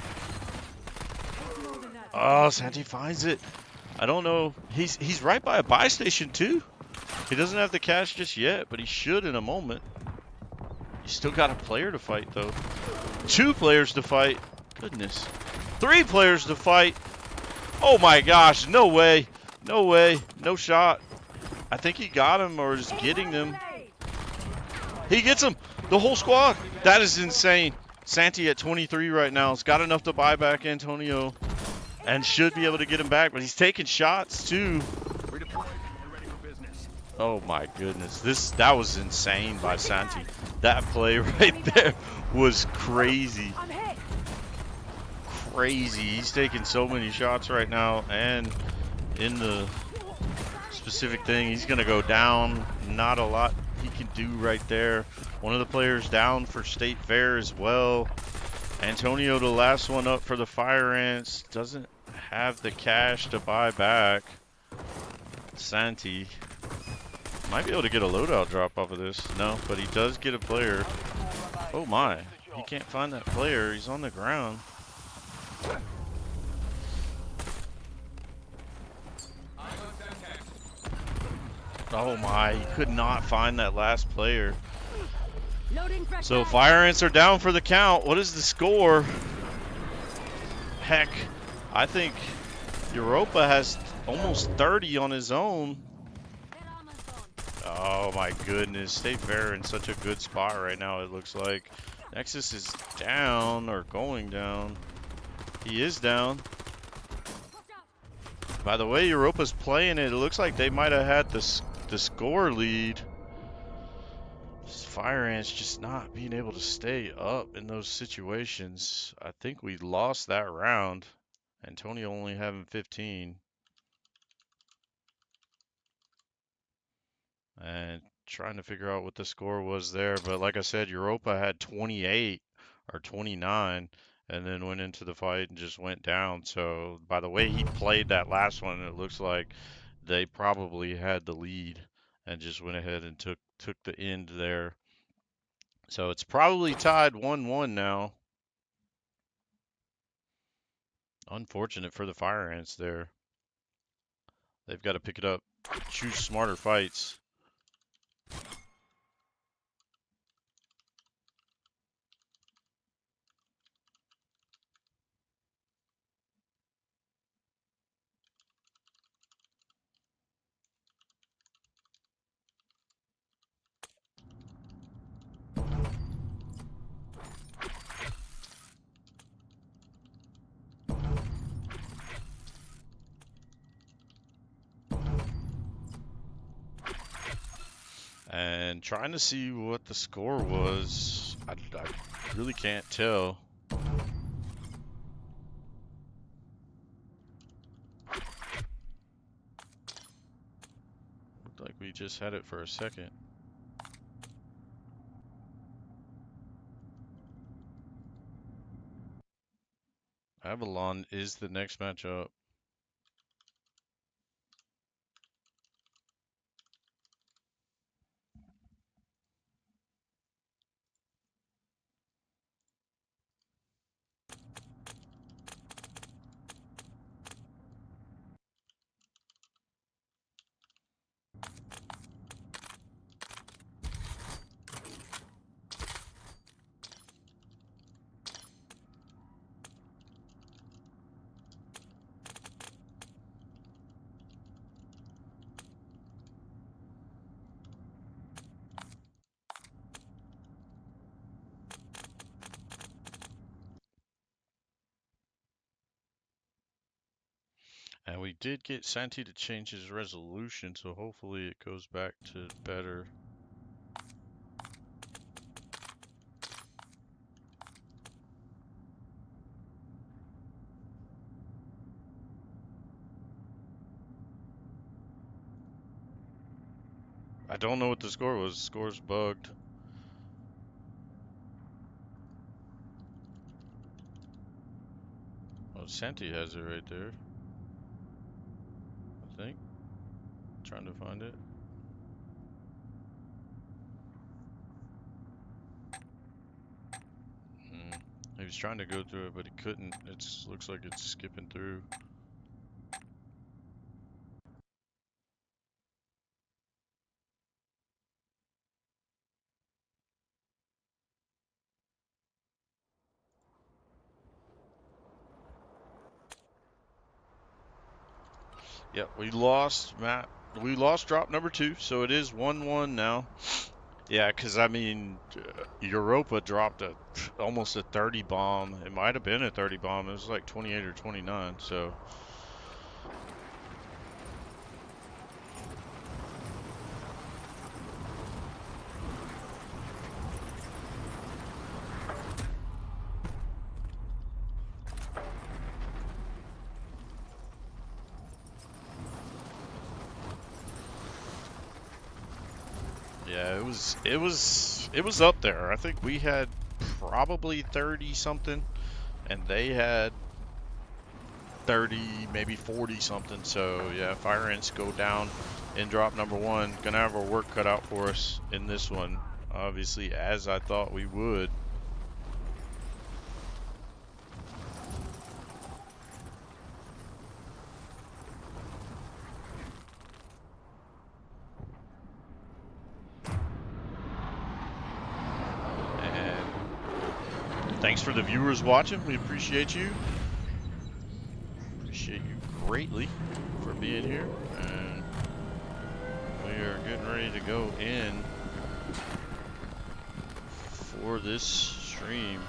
Oh, Santi finds it. I don't know. He's right by a buy station too. He doesn't have the cash just yet, but he should in a moment. He's still got a player to fight though. 2 players to fight. Goodness. 3 players to fight. Oh my gosh, no way. No way. No shot. I think he got him or is getting them. He gets him. The whole squad. That is insane. Santi at 23 right now. Has got enough to buy back Antonio and should be able to get him back, but he's taking shots too. Redeployed and ready for business. Oh my goodness. That was insane by Santi. That play right there was crazy. I'm hit. Crazy. He's taking so many shots right now, and in the specific thing, he's gonna go down. Not a lot he can do right there. One of the players down for State Fair as well. Antonio, the last one up for the Fire Ants, doesn't have the cash to buy back. Santi might be able to get a loadout drop off of this. No, but he does get a player. Oh my, he can't find that player. He's on the ground. Oh my, he could not find that last player. Loading fresh So mag. Fire Ants are down for the count. What is the score? Heck, I think Europa has almost 30 on his own. Oh my goodness, State Fair in such a good spot right now, it looks like. Nexus is down, or going down. He is down. By the way Europa's playing it, it looks like they might have had the score lead. Fire Ants just not being able to stay up in those situations. I think we lost that round. Antonio only having 15. And trying to figure out what the score was there. But like I said, Europa had 28 or 29 and then went into the fight and just went down. So by the way he played that last one, it looks like they probably had the lead and just went ahead and took the end there. So it's probably tied 1-1 now. Unfortunate for the Fire Ants there. They've got to pick it up, choose smarter fights. And trying to see what the score was. I really can't tell. Looked like we just had it for a second. Avalon is the next matchup. And we did get Santi to change his resolution, so hopefully it goes back to better. I don't know what the score was. The score's bugged. Oh, Santi has it right there. I think. Trying to find it. He was trying to go through it, but he couldn't. It looks like it's skipping through. Yep, we lost, Matt. We lost drop number 2, so it is 1-1 now. Yeah, because, I mean, Europa dropped almost a 30 bomb. It might have been a 30 bomb. It was like 28 or 29, so... Yeah, it was up there. I think we had probably 30 something, and they had 30, maybe 40 something. So yeah, fire ants go down in drop number 1. Gonna have our work cut out for us in this one, obviously, as I thought we would. Thanks for the viewers watching. We appreciate you. Appreciate you greatly for being here. And we are getting ready to go in for this stream.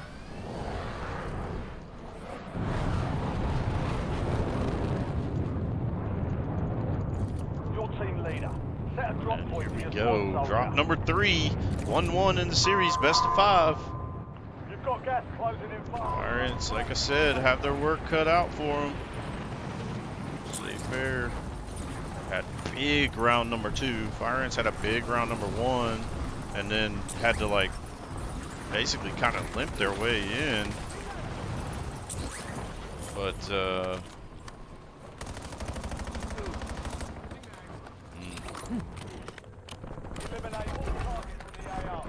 Your team leader. Set a drop And point here for we your go. squad Drop soldier. number 3. 1-1 in the series. Best of 5. You've got gas closing in fast. Fire ants, like I said, have their work cut out for them. Stay fair. Had big round number 2. Fire ants had a big round number 1, and then had to like basically kind of limp their way in. But Eliminate all targets in the AR.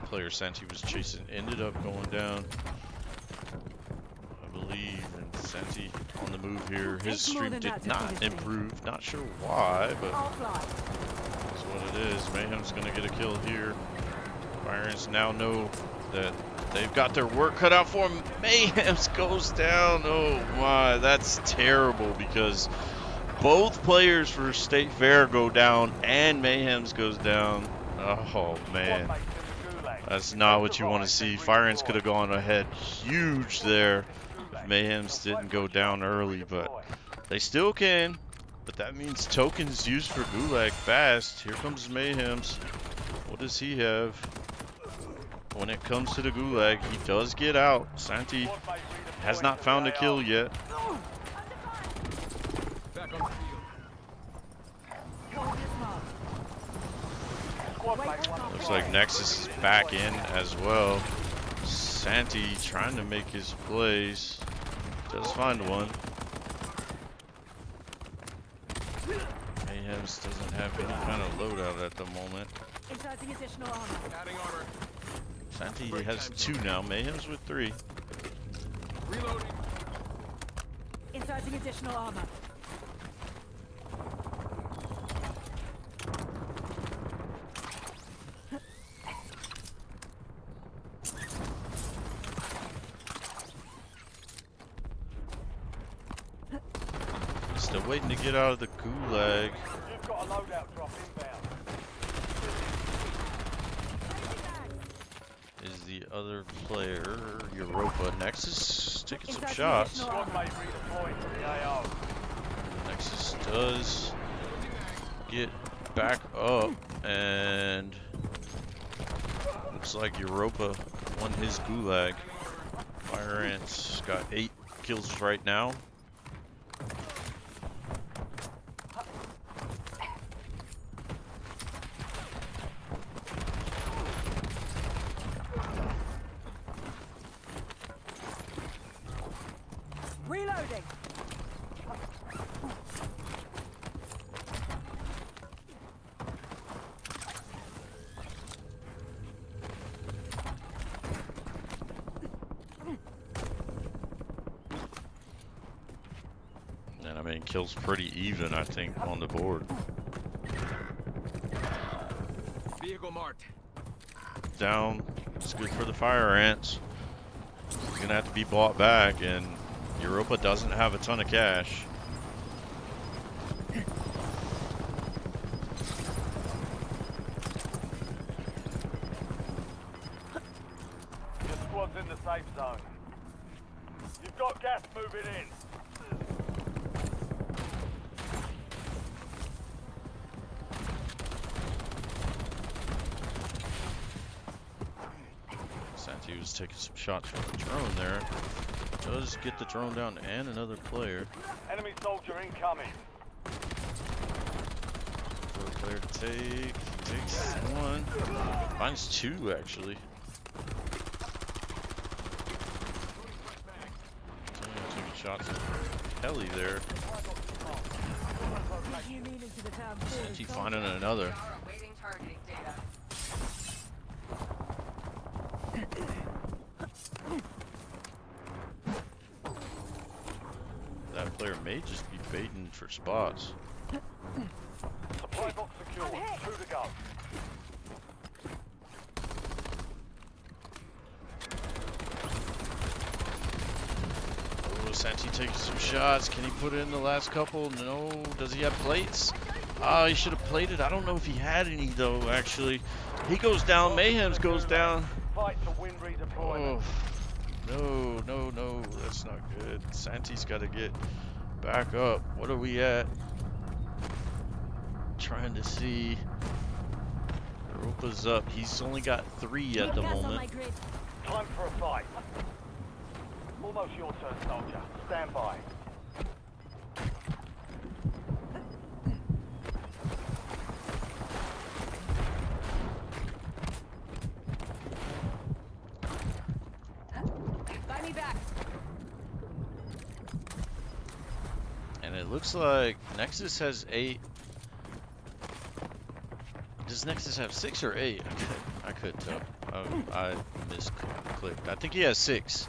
player Santi was chasing ended up going down, I believe, and Santi on the move here. His It's more stream than did that to not finish me. improve. Not sure why, but I'll fly. that's what it is. Mayhem's gonna get a kill here. Fire ants now know that they've got their work cut out for them. Mayhem's goes down. Oh my, that's terrible, because both players for State Fair go down and Mayhem's goes down. Oh man, Squad mates in the gulag. that's not what you want to see. Fire ants could have gone ahead huge there if Mayhem's didn't go down early, but they still can. But that means tokens used for Gulag fast. Here comes Mayhem's. What does he have? When it comes to the Gulag, he does get out. Santi Squad mate has redeploying not to found the a kill AR. yet. Back on the field. Hold this mark. Squad mate won the Looks fight. like Nexus is back in as well. Santi trying to make his plays. Does find one. Mayhem's doesn't have any kind of loadout at the moment. Inserting additional armor. Adding armor. Santi has 2 now. Mayhem's with 3. Reloading. Inserting additional armor. Still waiting to get out of the Gulag. You've got a loadout drop inbound. Is the other player, Europa. Nexus taking some Inserting shots. additional Squad mate redeploying to the AR. Nexus does get back up, and looks like Europa won his Gulag. Fire ants got 8 kills right now. mean, kills pretty even, I think, on the board. Vehicle marked. Down. It's good for the fire ants. It's gonna have to be bought back, and Europa doesn't have a ton of cash. Your squad's in the safe zone. You've got gas moving in. Santi was taking some shots from the drone there. Does get the drone down and another player. Enemy soldier incoming. For a player to take. Takes one. Finds two, actually. Taking shots at Kelly there. You lean into the town too. Santi finding another. Awaiting targeting data. That player may just be baiting for spots. Supply box secure. 2 to go. Oh, Santi taking some shots. Can he put in the last couple? No. Does he have plates? He should have plated. I don't know if he had any, though, actually. He goes down. Mayhem's goes down. Fight to win redeployment. Oh. No. That's not good. Santi's got to get back up. What are we at? Trying to see. Europa's up. He's only got 3 at the Gas on moment. my grid. Time for a fight. Almost your turn, soldier. Stand by. Buy me back. And it looks like Nexus has 8. Does Nexus have 6 or 8? I couldn't tell. I misclicked. I think he has 6.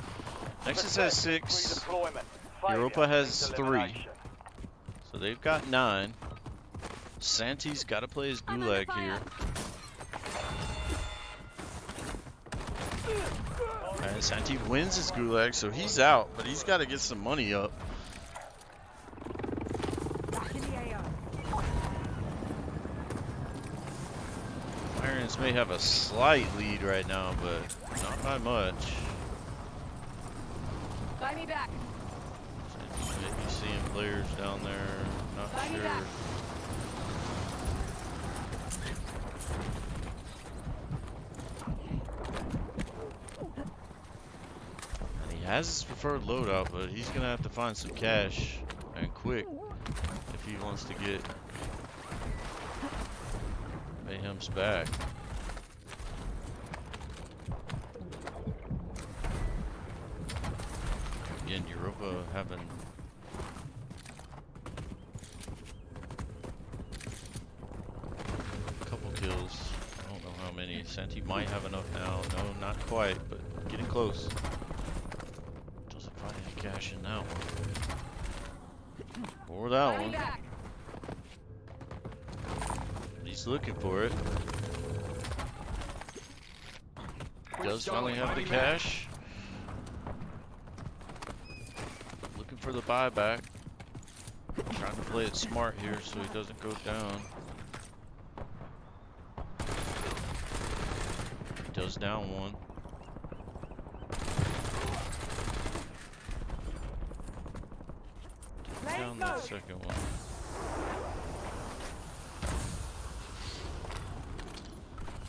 Nexus has 6. Redeployment. Europa has Failure 3. elimination. So they've got 9. Santi's got to play his I'm under gulag here. And Santi wins his gulag, so he's out, but he's got to get some money up. Back in the AR. Irons may have a slight lead right now, but not by much. Buy me back. Santi may be seeing players down there, not Buy me sure. back. And he has his preferred loadout, but he's gonna have to find some cash, and quick, if he wants to get Mayhem's back. Again, Europa having a couple kills. I don't know how many. Santi might have enough now. No, not quite, but getting close. Doesn't find any cash in that one. Or that Buy me one. back. He's looking for it. Does finally have the cash. Looking for the buyback. Trying to play it smart here so he doesn't go down. He does down one. Down that second one.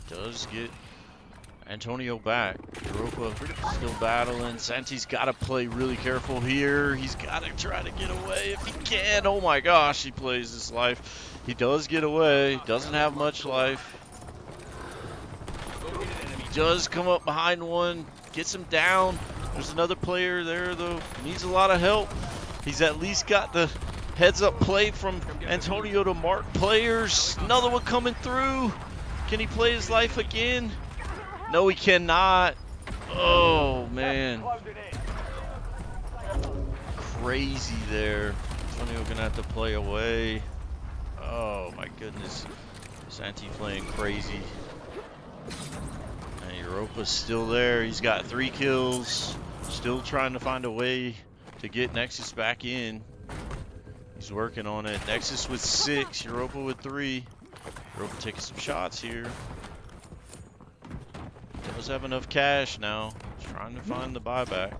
Does get Antonio back. Europa still battling. Santi's got to play really careful here. He's got to try to get away if he can. Oh my gosh, he plays his life. He does get away. Doesn't have much life. He does come up behind one. Gets him down. There's another player there though. Needs a lot of help. He's at least got the heads up play from Antonio to mark players. Another one coming through. Can he play his life again? No, he cannot. Oh, man. Closing in. Crazy there. Antonio gonna have to play away. Oh my goodness. Santi playing crazy. And Europa's still there. He's got 3 kills. Still trying to find a way to get Nexus back in. He's working on it. Nexus with 6, Europa with 3. Europa taking some shots here. Does have enough cash now. Trying to find the buyback.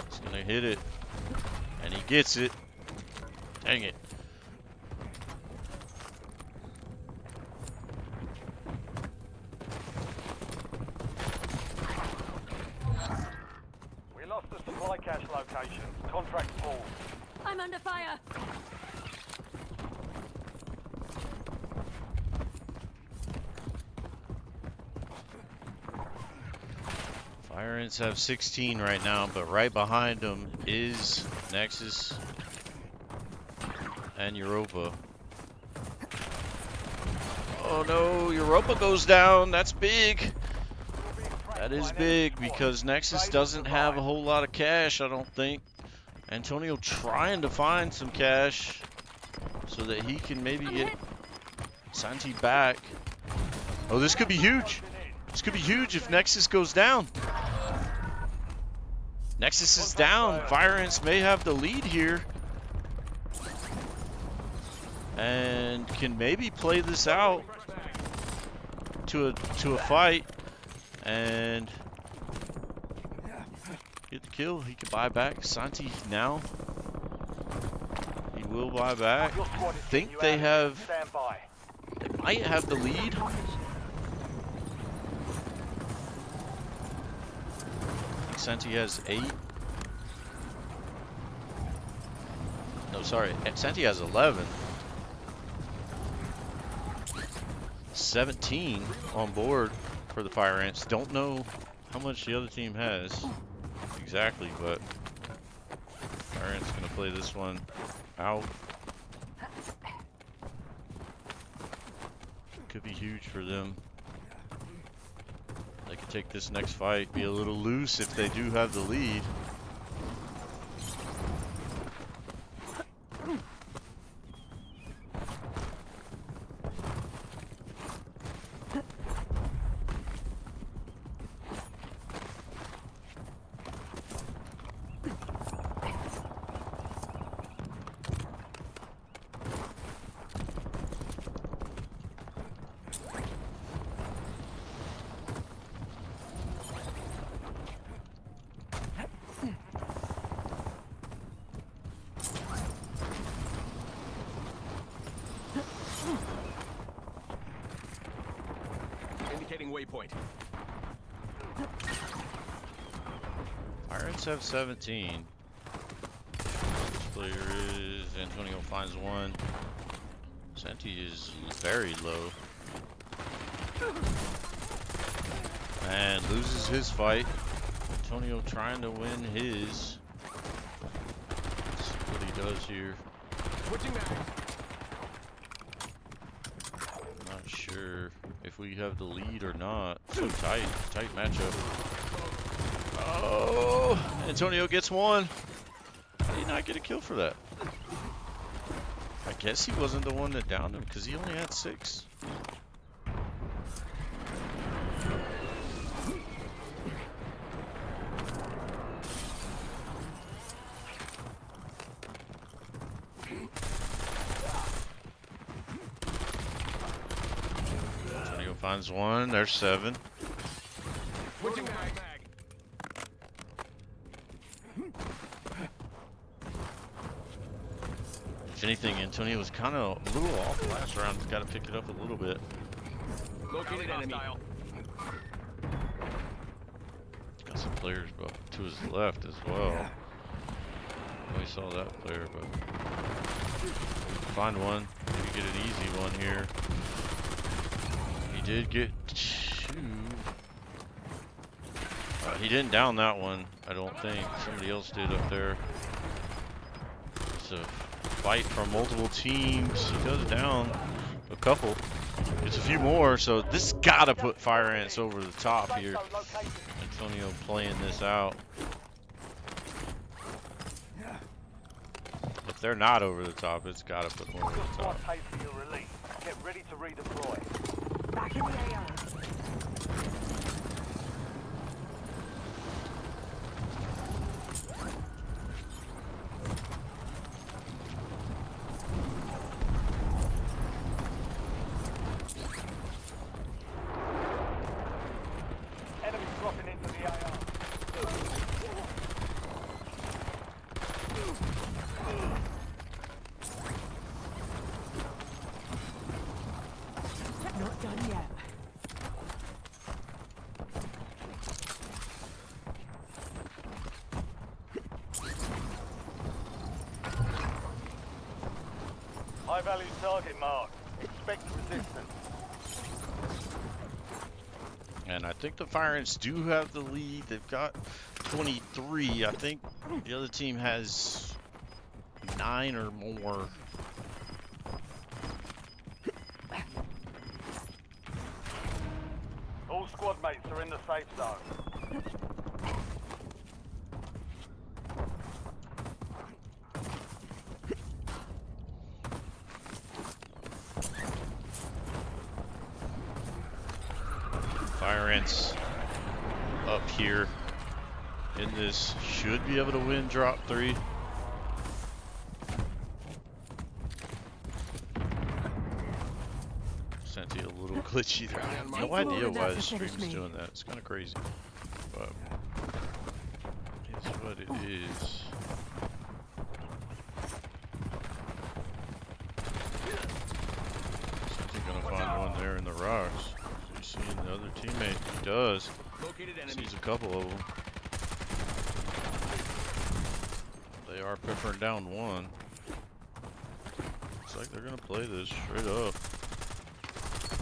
He's gonna hit it. And he gets it. Dang it. We lost the supply cache location. Contract full. I'm under fire. Fire ants have 16 right now, but right behind them is Nexus and Europa. Oh no, Europa goes down. That's big. That is big because Nexus doesn't have a whole lot of cash, I don't think. Antonio trying to find some cash so that he can maybe get Santi back. Oh, this could be huge. This could be huge if Nexus goes down. Nexus is down. Fire ants may have the lead here. And can maybe play this out to a fight and get the kill. He can buy back. Santi now. He will buy back. I think they have. Stand by. They might have the lead. Santi has 8. No, sorry. Santi has 11. 17 on board for the Fire Ants. Don't know how much the other team has exactly, but Fire Ants gonna play this one out. Could be huge for them. They could take this next fight, be a little loose if they do have the lead. Indicating waypoint. Pirates have 17. This player is Antonio finds 1. Santi is very low. And loses his fight. Antonio trying to win his. Let's see what he does here. Switching mags. Not sure if we have the lead or not. So tight matchup. Oh, Antonio gets 1. How did he not get a kill for that? I guess he wasn't the one that downed him because he only had 6. Antonio finds 1. There's 7. Switching mag. If anything, Antonio was kind of a little off last round. He's got to pick it up a little bit. Located enemy. Got some players to his left as well. We saw that player, but find one. Maybe get an easy one here. He did get 2. He didn't down that one, I don't think. Somebody else did up there. It's a fight from multiple teams. He does down a couple. Gets a few more, so this gotta put Fire Ants over the top here. Antonio playing this out. they're not over the top, it's got to put them over Your the squad top. pays for your release. Get ready to redeploy. Back in the AO. Enemies dropping into the AR. Not done yet. High value target marked. Expect resistance. And I think the Fire Ants do have the lead. They've got 23. I think the other team has 9 or more. All squad mates are in the safe zone. Fire Ants up here in this should be able to win drop 3. Senti a little glitchy there. I have no idea why the stream's doing that. It's kind of crazy, but it's what it is. Senti gonna find one there in the rocks. He's seeing the other teammate. He does. Located enemy. Sees a couple of them. They are peppering down one. Looks like they're gonna play this straight up.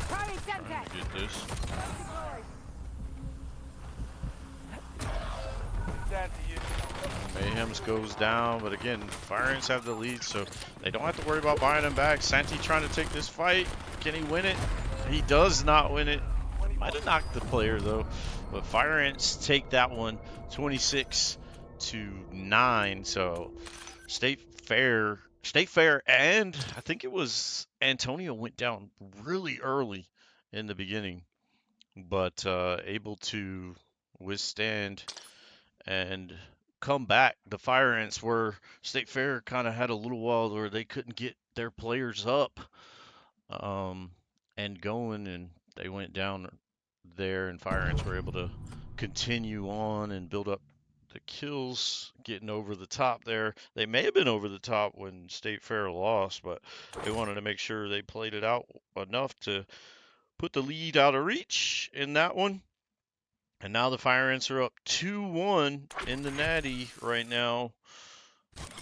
Trying Trying to get this. Down to you. Mayhems goes down, but again, Fire Ants have the lead, so they don't have to worry about buying them back. Santi trying to take this fight. Can he win it? He does not win it. Might have knocked the player though, but Fire Ants take that one 26-9. So State Fair, and I think it was Antonio went down really early in the beginning, but able to withstand and come back. The Fire Ants were State Fair kind of had a little while where they couldn't get their players up and going, and they went down there, and Fire Ants were able to continue on and build up the kills, getting over the top there. They may have been over the top when State Fair lost, but they wanted to make sure they played it out enough to put the lead out of reach in that one. And now the Fire Ants are up 2-1 in the Natty right now.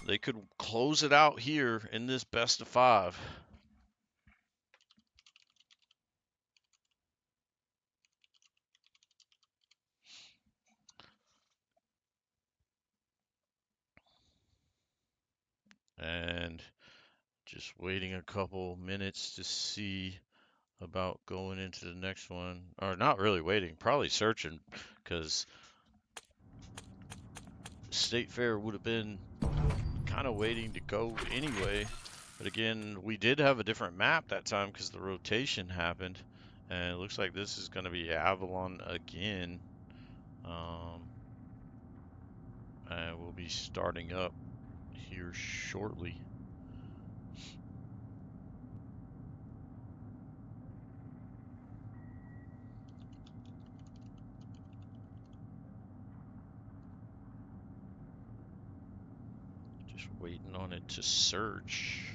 They could close it out here in this best of 5. And just waiting a couple minutes to see about going into the next one. Or not really waiting, probably searching, because State Fair would have been kind of waiting to go anyway. But again, we did have a different map that time because the rotation happened. And it looks like this is going to be Avalon again. And we'll be starting up here shortly. Just waiting on it to search.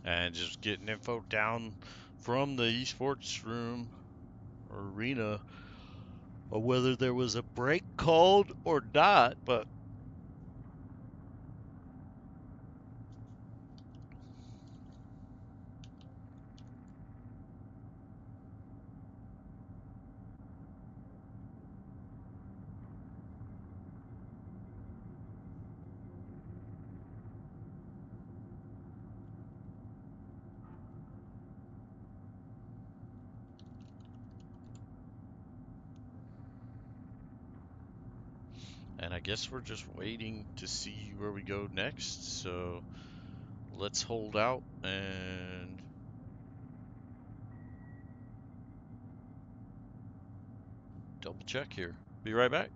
and just getting info down from the esports room or arena or whether there was a break called or not, but and I guess we're just waiting to see where we go next. So let's hold out and double check here. Be right back.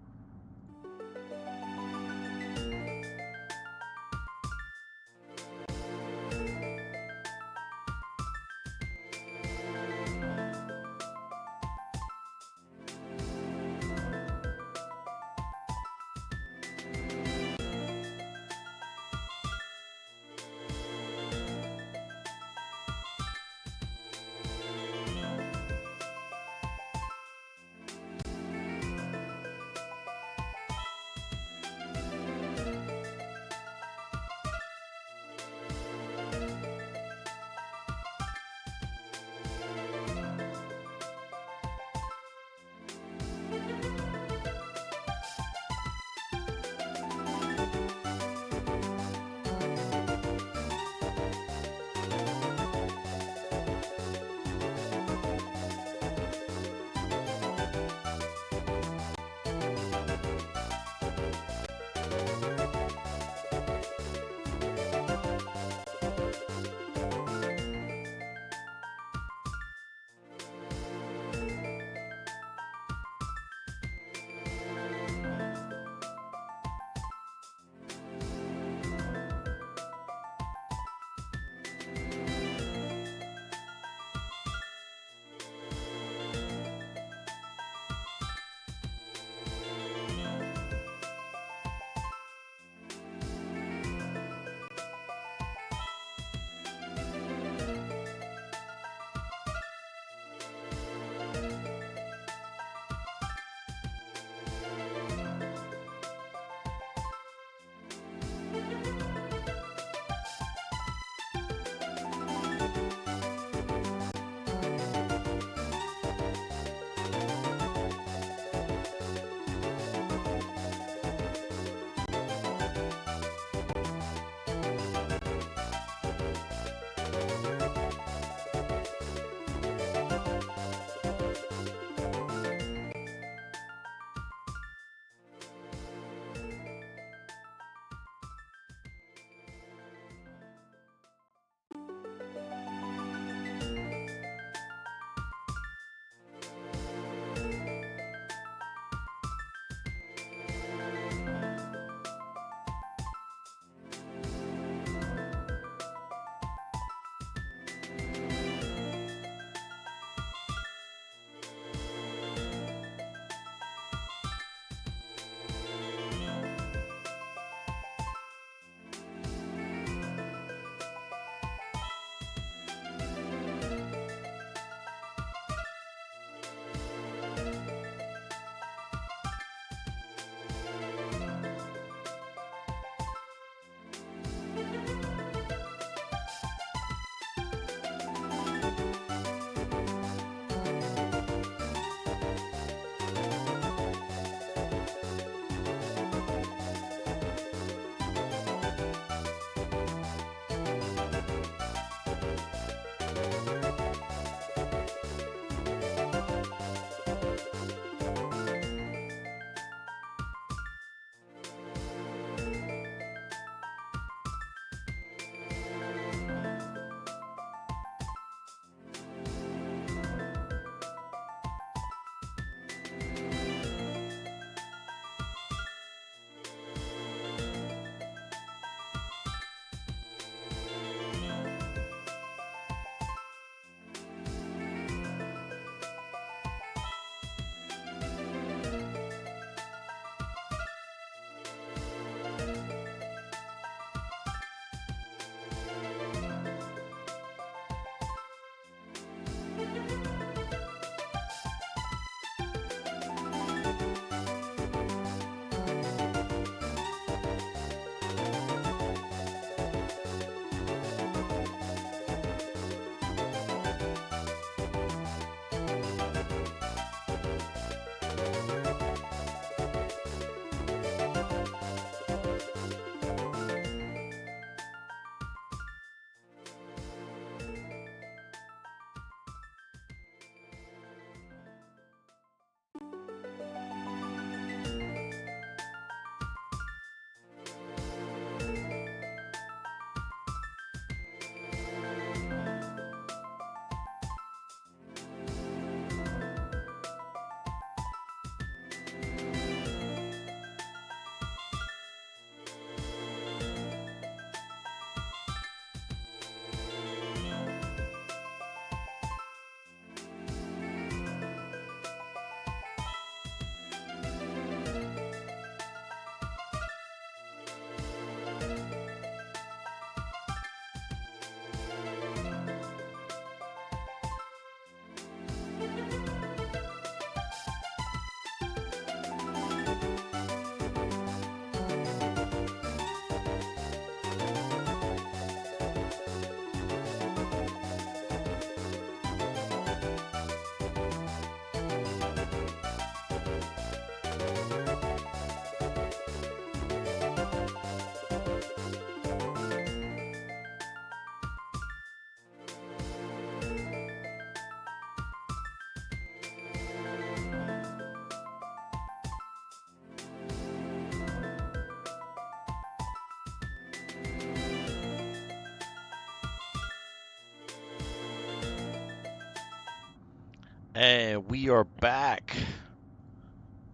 And we are back.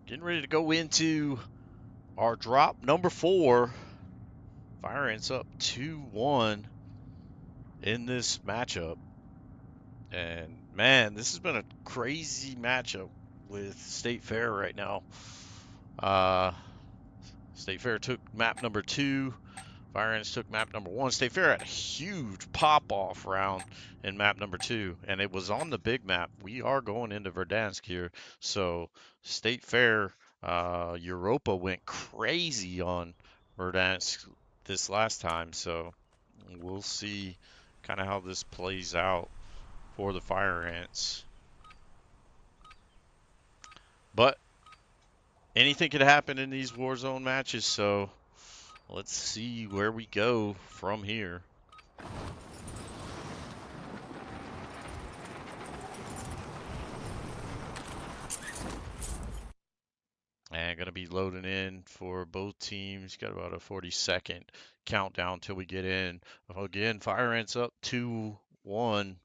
Getting ready to go into our drop number 4. Fire ends up 2-1 in this matchup. And man, this has been a crazy matchup with State Fair right now. State Fair took map number 2. Fire Ants took map number 1. State Fair had a huge pop-off round in map number 2, and it was on the big map. We are going into Verdansk here, so State Fair, Europa went crazy on Verdansk this last time, so we'll see kind of how this plays out for the Fire Ants. But anything could happen in these Warzone matches, so let's see where we go from here. And going to be loading in for both teams. Got about a 40-second countdown till we get in. Again, Fire Ants up 2-1.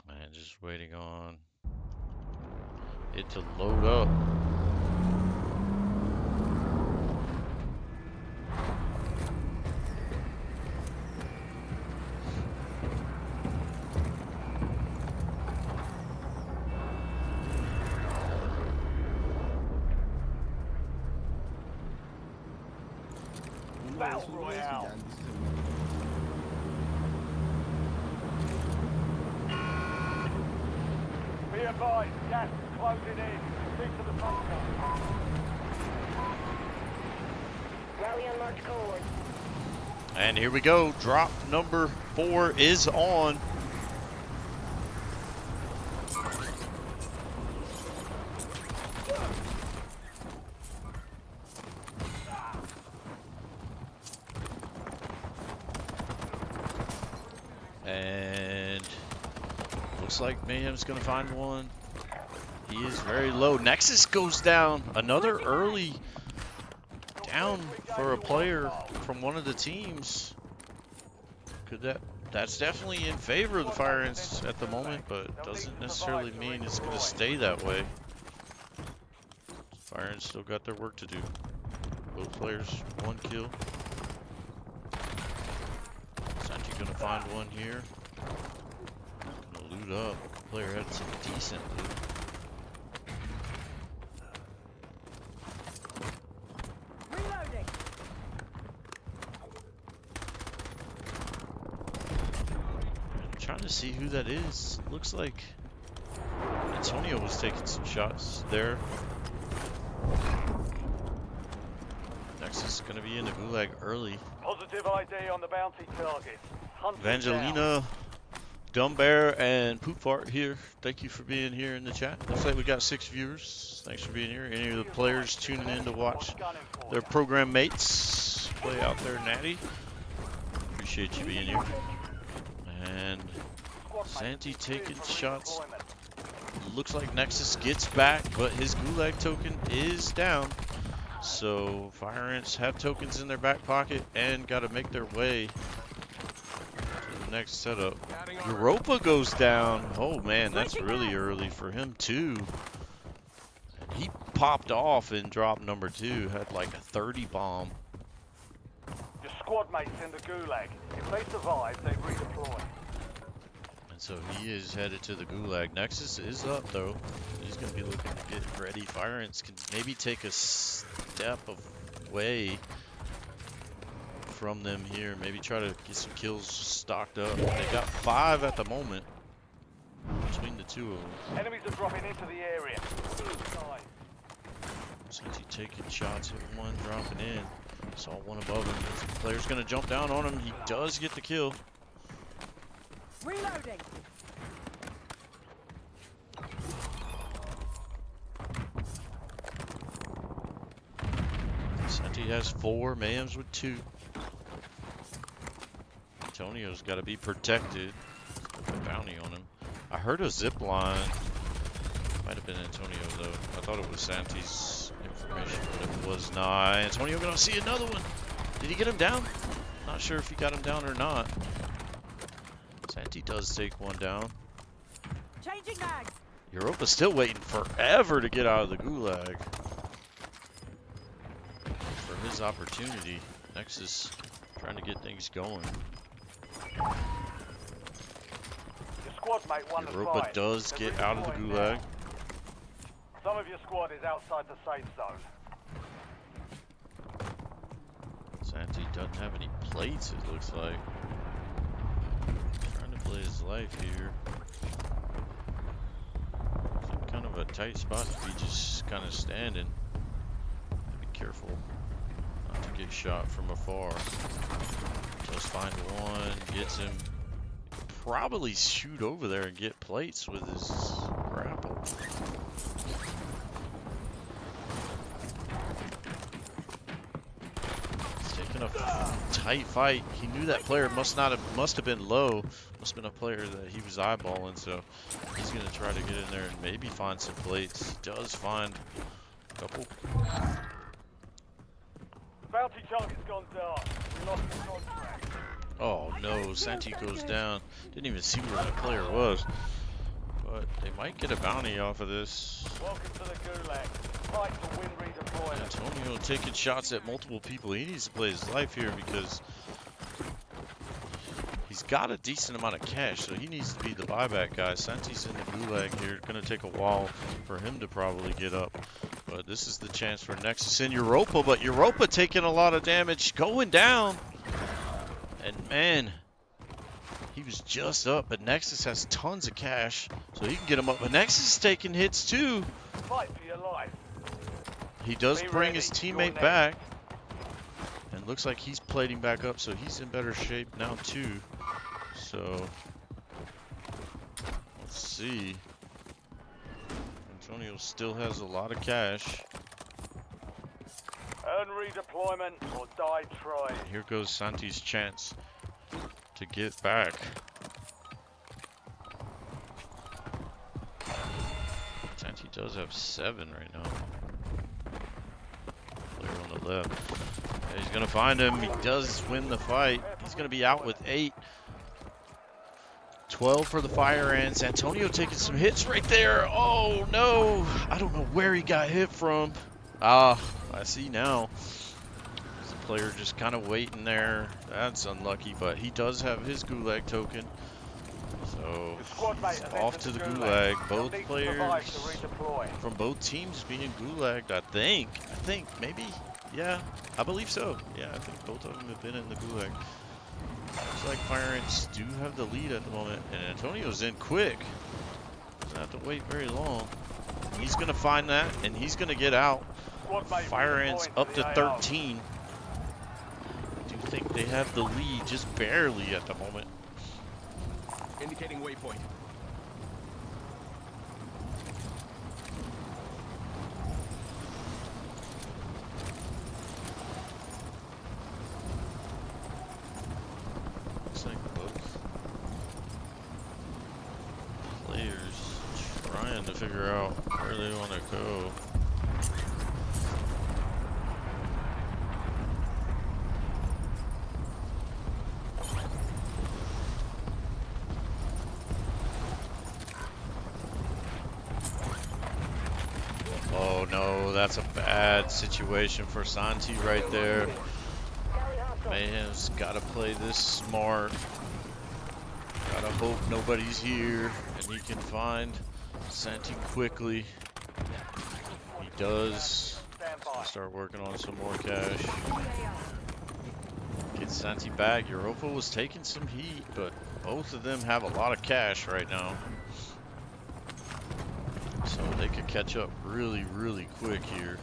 And just waiting on it to load up. Battle Royale. Be advised, gas is closing in. Stick to the bunker. Rally on marked code. And here we go. Drop number 4 is on. And looks like Mayhem's going to find one. He is very low. Nexus goes down. Another early down for a player from one of the teams. That's definitely in favor of the Fire Ants at the moment, but doesn't necessarily mean it's going to stay that way. Fire Ants still got their work to do. Both players 1 kill. Sumter gonna find one here. Gonna loot up. Player had some decent loot. Reloading. I'm trying to see who that is. Looks like Antonio was taking some shots there. Nexus is gonna be in the gulag early. Positive ID on the bounty target. Hunt it down. Evangelina, Dumbear, and Poopfart here. Thank you for being here in the chat. Looks like we got 6 viewers. Thanks for being here. Any of the players tuning in to watch their program mates play out there natty. Appreciate you being here. And Santi taking shots. Looks like Nexus gets back, but his gulag token is down. So Fire Ants have tokens in their back pocket and got to make their way to the next setup. Europa goes down. Oh man, that's really early for him too. He popped off in drop number 2. Had like a 30 bomb. Your squad mates in the gulag. If they survive, they redeploy. And so he is headed to the gulag. Nexus is up though. He's going to be looking to get ready. Fire Ants can maybe take a step away from them here. Maybe try to get some kills stocked up. They got 5 at the moment between the 2 of them. Enemies are dropping into the area. Since he taking shots, hit one, dropping in. Saw one above him. The player's going to jump down on him. He does get the kill. Reloading. Santi has 4, Mayhem's with 2. Antonio's got to be protected. A bounty on him. I heard a zip line. Might have been Antonio though. I thought it was Santi's information, but it was not. Antonio gonna see another one. Did he get him down? Not sure if he got him down or not. Santi does take one down. Changing mags. Europa's still waiting forever to get out of the gulag. For his opportunity. Nexus trying to get things going. Your squad mate won the Europa fight. does They're get out of the redeploying gulag. now. Some of your squad is outside the safe zone. Santi doesn't have any plates, it looks like. Trying to play his life here. It's in kind of a tight spot to be just kind of standing. Be careful not to get shot from afar. Just find one, gets him. Probably shoot over there and get plates with his grapple. He's taking a tight fight. He knew that player must have been low. Must have been a player that he was eyeballing, so he's gonna try to get in there and maybe find some plates. He does find a couple. Bounty target's gone down. We lost the contract. Oh no, Santi goes down. Didn't even see where that player was. But they might get a bounty off of this. Welcome to the gulag. Fight to win redeployment. Antonio taking shots at multiple people. He needs to play his life here because he's got a decent amount of cash, so he needs to be the buyback guy. Santi's in the gulag here. It's going to take a while for him to probably get up. But this is the chance for Nexus in Europa, but Europa taking a lot of damage, going down. And man, he was just up, but Nexus has tons of cash, so he can get him up. But Nexus is taking hits too. Fight for your life. He does Be bring ready. his You're teammate next. back. And looks like he's plating back up, so he's in better shape now too. So, let's see. Antonio still has a lot of cash. Earn redeployment or die trying. And here goes Santi's chance to get back. Santi does have 7 right now. Player on the left. Yeah, he's gonna find him. He does win the fight. He's gonna be out with 8. 12 for the fire ants. Antonio taking some hits right there. Oh no! I don't know where he got hit from. Ah, I see now. The player just kind of waiting there. That's unlucky, but he does have his gulag token. So Your squad mate he's has off entered to the the gulag. You'll Both need to players survive to redeploy. from both teams being gulagged, I think, maybe. Yeah, I believe so. Yeah, I think both of them have been in the gulag. Looks like Fire Ants do have the lead at the moment, and Antonio's in quick. Doesn't have to wait very long. He's gonna find that, and he's gonna get out. Squad mate Fire Ants redeploying up to to the AO. 13. I do think they have the lead, just barely at the moment. Indicating waypoint. Looks like both players trying to figure out where they want to go. Oh no, that's a bad situation for Santi right there. Mayhem's gotta play this smart. Gotta hope nobody's here and he can find Santi quickly. He does. Stand by. Start working on some more cash. Get Santi back. Europa was taking some heat, but both of them have a lot of cash right now. So they could catch up really, really quick here.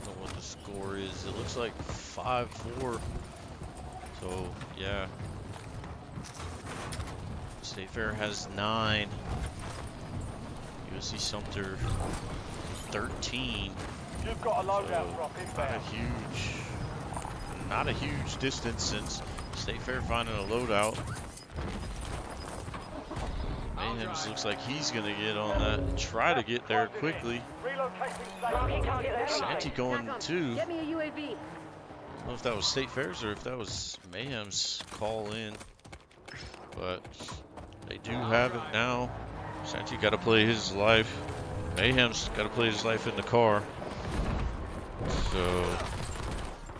Don't know what the score is. It looks like 5-4. So, yeah. State Fair has 9. USC Sumter 13. You've got a loadout So drop inbound. not a huge distance since State Fair finding a loadout. Mayhems looks like he's gonna get on that and try to get there quickly. Marking target location. Santee going too. Get me a UAV. I don't know if that was State Fair's or if that was Mayhem's call in, but they do have it now. Santee got to play his life. Mayhem's got to play his life in the car. So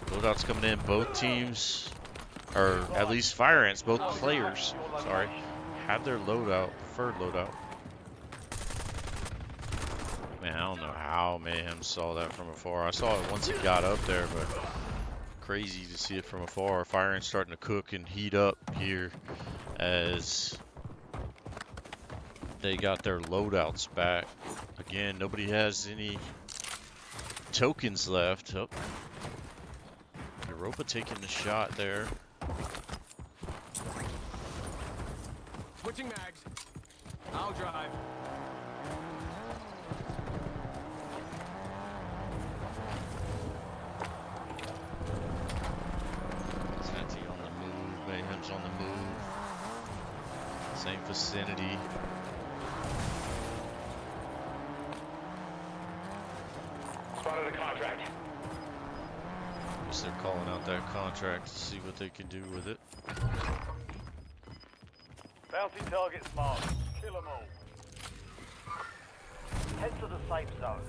loadouts coming in. Both teams, or at least fire ants, both players, sorry, have their loadout, preferred loadout. Man, I don't know how Mayhem saw that from afar. I saw it once it got up there, but crazy to see it from afar. Fire ants starting to cook and heat up here as they got their loadouts back. Again, nobody has any tokens left. Oh. Europa taking the shot there. Switching mags. I'll drive. Santee on the move. Mayhem's on the move. Same vicinity. Spotted a contract. Guess they're calling out that contract to see what they can do with it. Bounty targets marked. Kill them all. Head to the safe zone.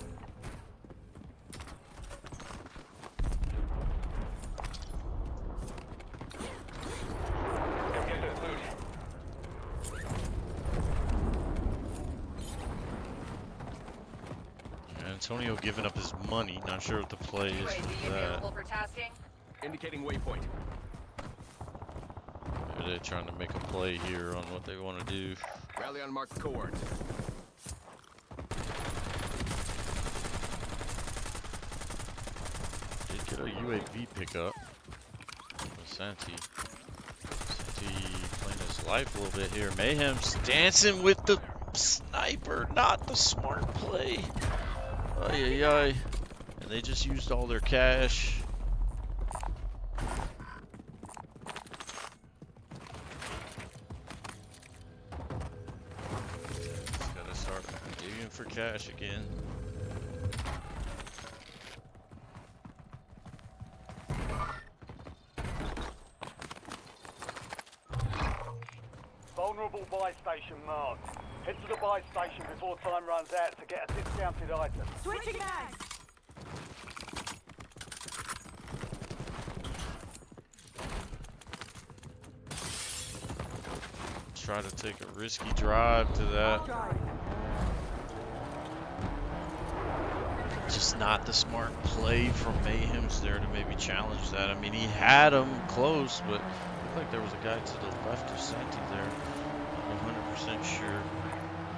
Come get this loot. Antonio giving up his money. Not sure what the play is for that. for tasking? Indicating waypoint. Maybe they're trying to make a play here on what they want to do. Rally on marked coords. Did get a UAV pickup with Santee. Santee playing his life a little bit here. Mayhem's dancing with the sniper, not the smart play. Ay, ay, ay. And they just used all their cash. Just gotta start digging for cash again. Vulnerable buy station marked. Head to the buy station before time runs out to get a discounted item. Switching mags. Try to take a risky drive to that. Drive. Just not the smart play from Mayhem's there to maybe challenge that. I mean, he had him close, but it looked like there was a guy to the left of Santee there. Not 100% sure.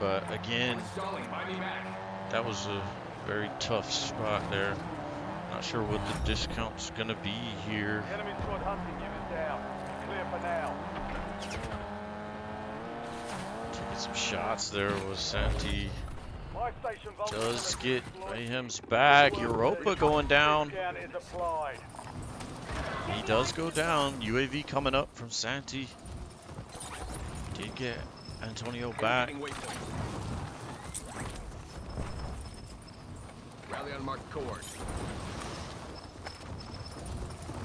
But again, Installing binding mag. that was a very tough spot there. Not sure what the discount's gonna be here. Enemy squad hunting unit down. Clear for now. Taking some shots there with Santee. Buy station Does get Mayhem's back. Europa going down. Discount is applied. He does go down. UAV coming up from Santee. Did get Antonio back. Indicating waypoint. Rally on marked coords.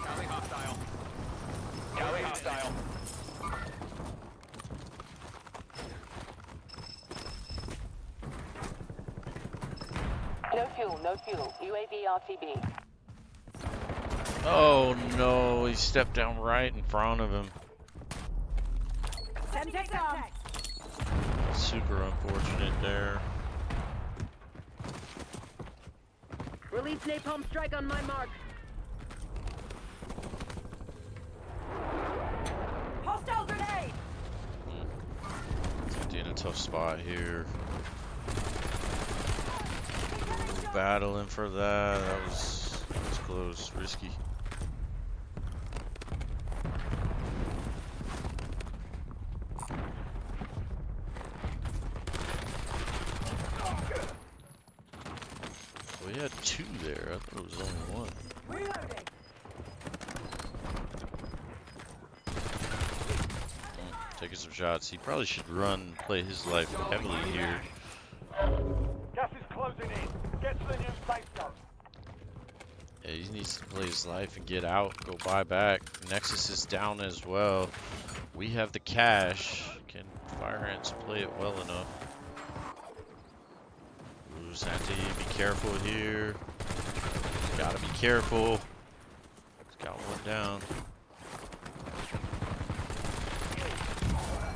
Galley hostile. Galley hostile. No fuel, no fuel. UAV RTB. Oh no, he stepped down right in front of him. Semtex down. Super unfortunate there. Release napalm strike on my mark. Hostile grenade. Santee in a tough spot here. Battling for that. That was close, risky. he had 2 there. I thought it was only 1. Reloading. Taking some shots. He probably should run, play his life heavily here. Gas is closing in. Get to the new safe zone. Yeah, he needs to play his life and get out, go buy back. Nexus is down as well. We have the cash. Can Fire Ants play it well enough? Ooh, Santi, be careful here. Gotta be careful. He's got 1 down.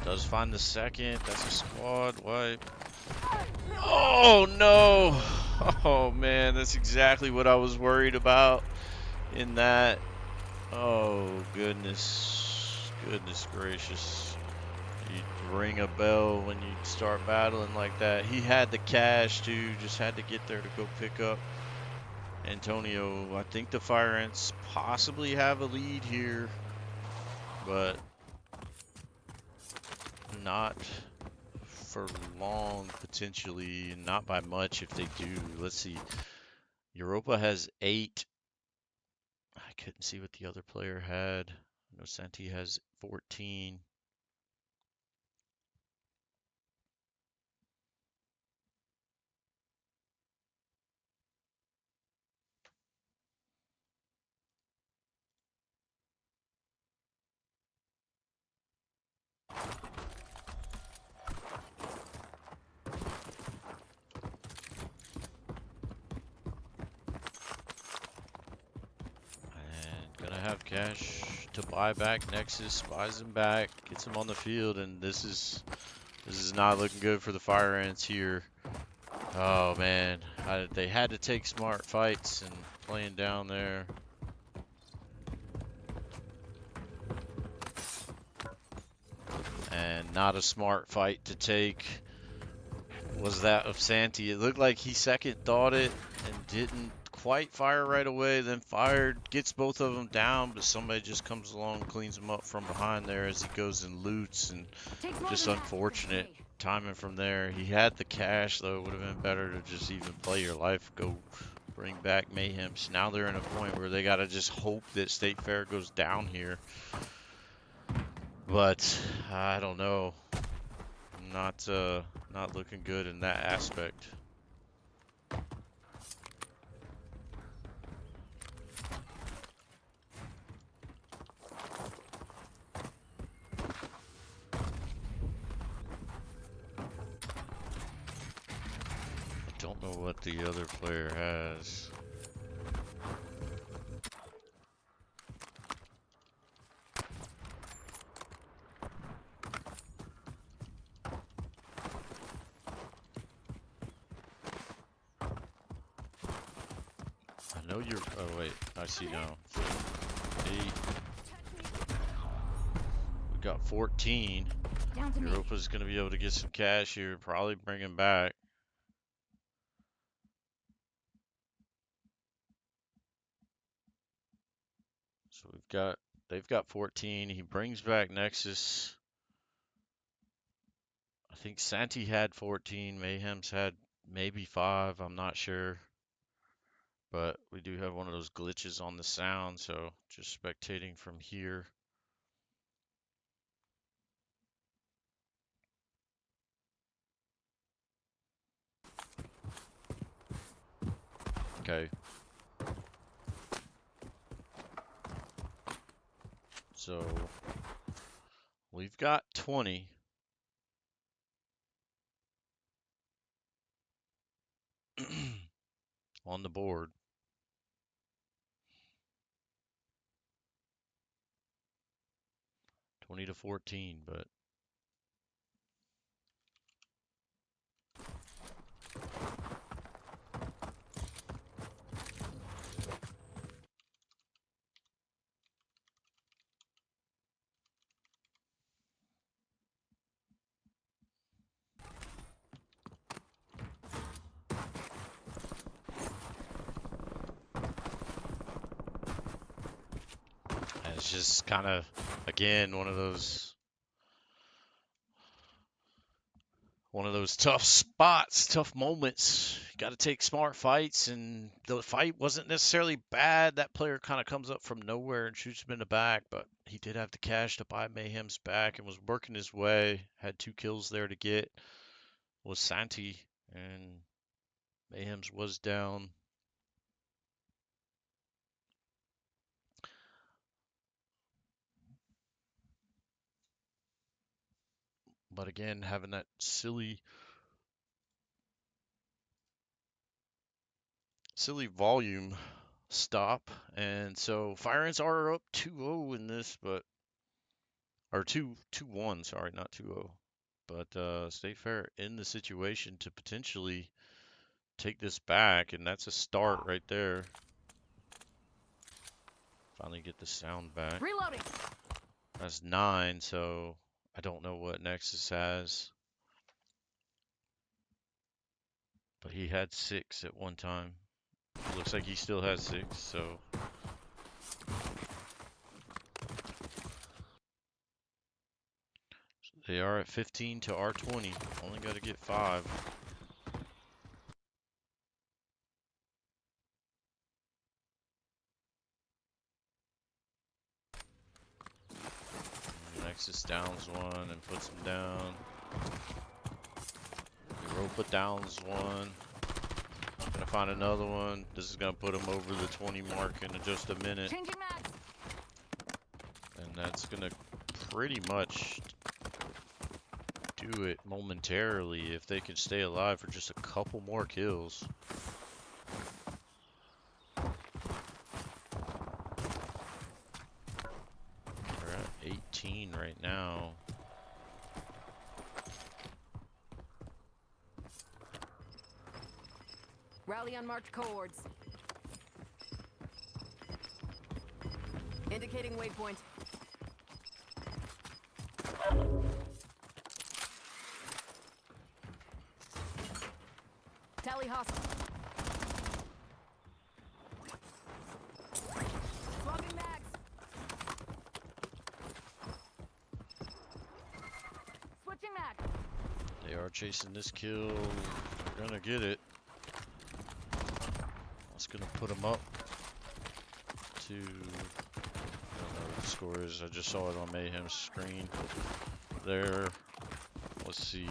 Does find the second. That's a squad wipe. Oh no! Oh man, that's exactly what I was worried about in that. Oh goodness. Goodness gracious. You ring a bell when you start battling like that. He had the cash too, just had to get there to go pick up Antonio. I think the Fire Ants possibly have a lead here, but not for long, potentially, not by much if they do. Let's see. Europa has 8. I couldn't see what the other player had. I know Santi has 14. Gonna have cash to buy back Nexus, buys him back, gets him on the field, and this is not looking good for the Fire Ants here. Oh man, they had to take smart fights and playing down there. And not a smart fight to take was that of Santi. It looked like he second thought it and didn't quite fire right away, then fired, gets both of them down, but somebody just comes along, cleans him up from behind there as he goes and loots, and just unfortunate timing from there. He had the cash though. It would have been better to just even play your life, go bring back Mayhems. Now they're in a point where they got to just hope that State Fair goes down here, but I don't know. Not looking good in that aspect. Don't know what the other player has. I know you're. Oh wait, I see now. 8. We got 14. Europa's gonna be able to get some cash here. Probably bring him back. So they've got 14. He brings back Nexus. I think Santi had 14. Mayhem's had maybe 5. I'm not sure. But we do have one of those glitches on the sound, so just spectating from here. Okay. So we've got 20. On the board. $20 to $14, but it's just kind of, again, one of those tough spots, tough moments. got to take smart fights, and the fight wasn't necessarily bad. That player kind of comes up from nowhere and shoots him in the back, but he did have the cash to buy Mayhem's back and was working his way. Had 2 kills there to get. Was Santi, and Mayhem's was down. But again, having that silly volume stop, and so Fire Ants are up 2-0 in this, but or 2-1, sorry, not 2-0. But State Fair in the situation to potentially take this back, and that's a start right there. Finally get the sound back. Reloading. That's 9, so I don't know what Nexus has. But he had 6 at one time. Looks like he still has 6, so. They are at 15 to our 20. Only got to get 5. Nexus downs one and puts him down. Europa downs one. Gonna find another one. This is gonna put him over the 20 mark in just a minute. Changing mags. And that's gonna pretty much do it momentarily if they can stay alive for just a couple more kills. They're at 18 right now. Rally on marked cohorts. Indicating waypoint. Tally hostile. Swapping mags. Switching mag. They are chasing this kill. They're gonna get it. That's gonna put them up to, I don't know what the score is. I just saw it on Mayhem's screen there. Let's see.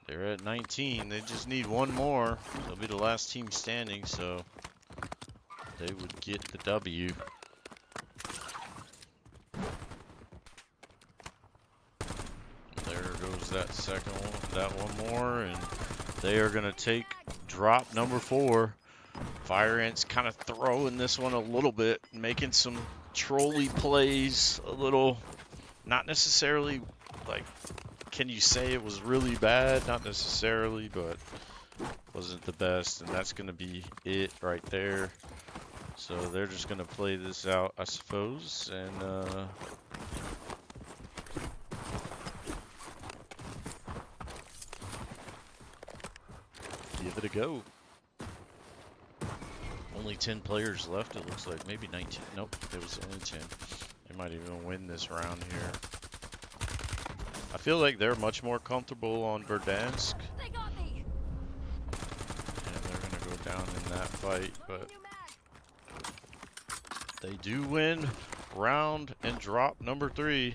They're at 19. They just need one more. They'll be the last team standing, so they would get the W. There goes that second one, that one more, and they are gonna take drop number 4. Fire Ants kind of throwing this one a little bit, making some trolley plays a little, not necessarily like, can you say it was really bad? Not necessarily, but wasn't the best, and that's going to be it right there. So they're just going to play this out, I suppose, and give it a go. Only 10 players left, it looks like. Maybe 19. Nope, it was only 10. They might even win this round here. I feel like they're much more comfortable on Verdansk. They got me. And they're going to go down in that fight, but they do win round and drop number 3.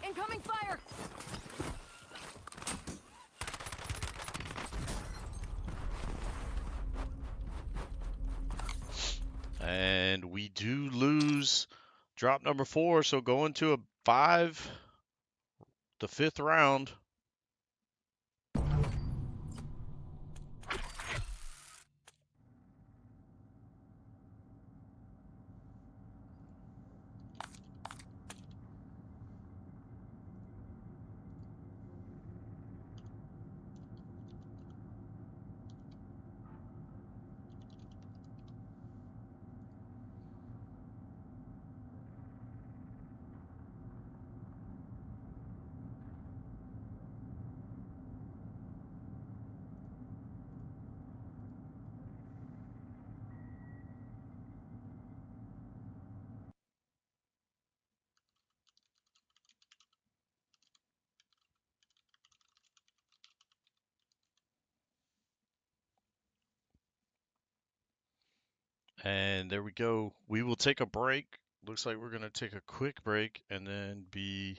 Incoming fire. And we do lose drop number 4, so going to a 5, the 5th round. And there we go. We will take a break. Looks like we're going to take a quick break and then be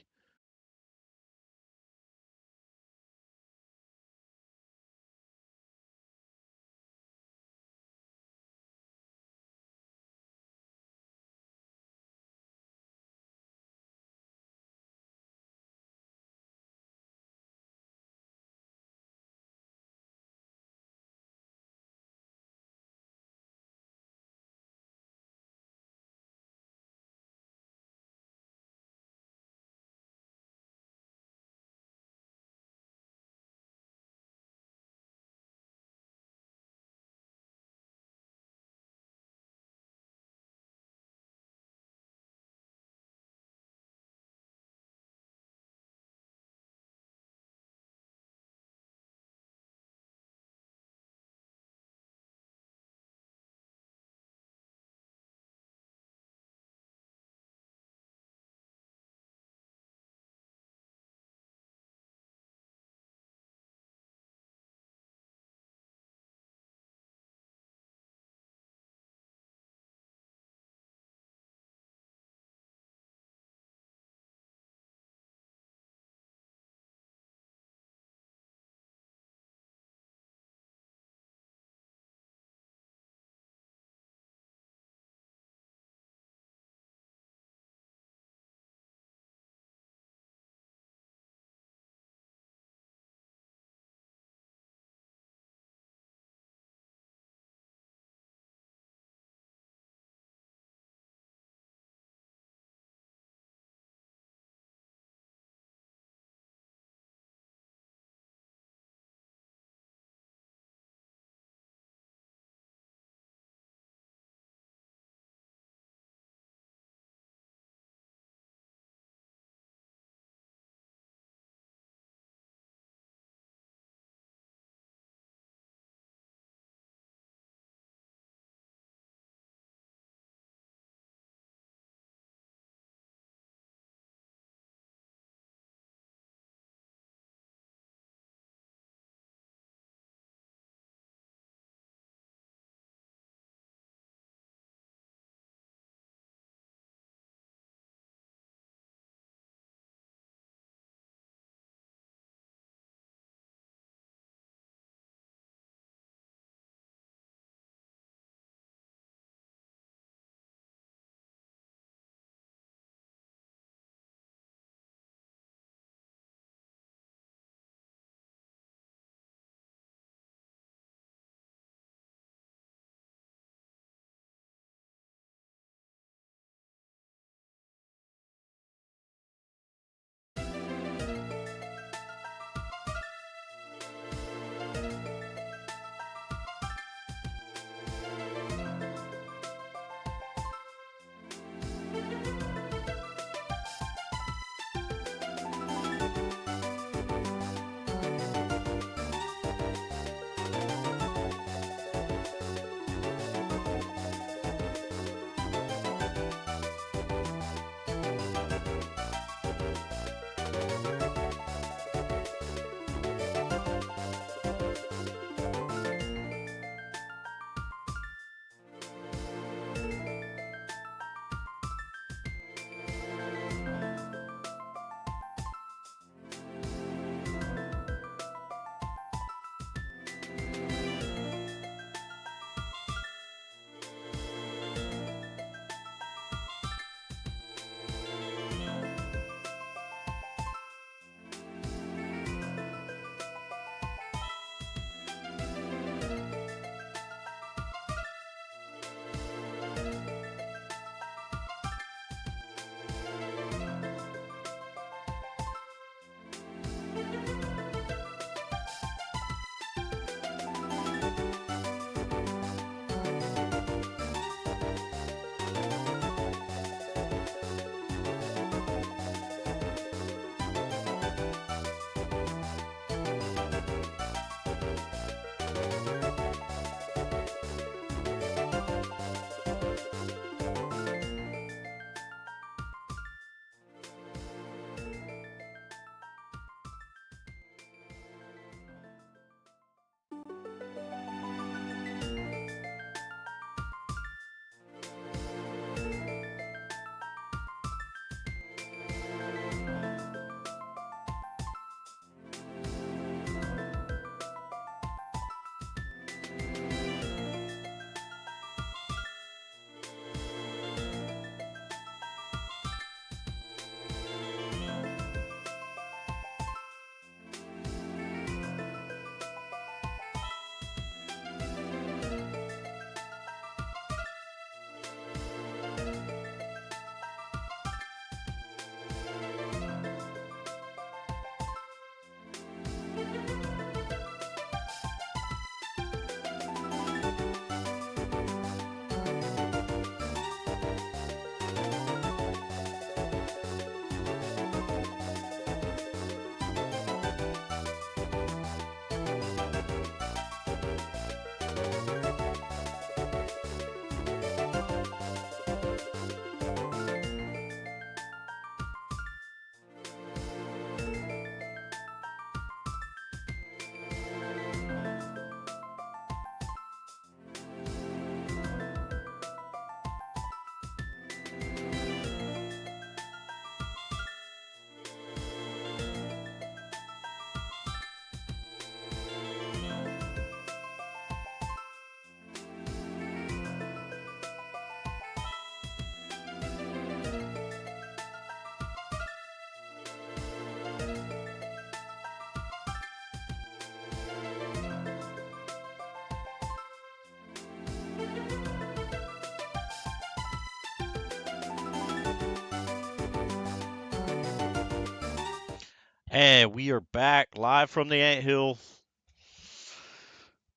And we are back live from the anthill.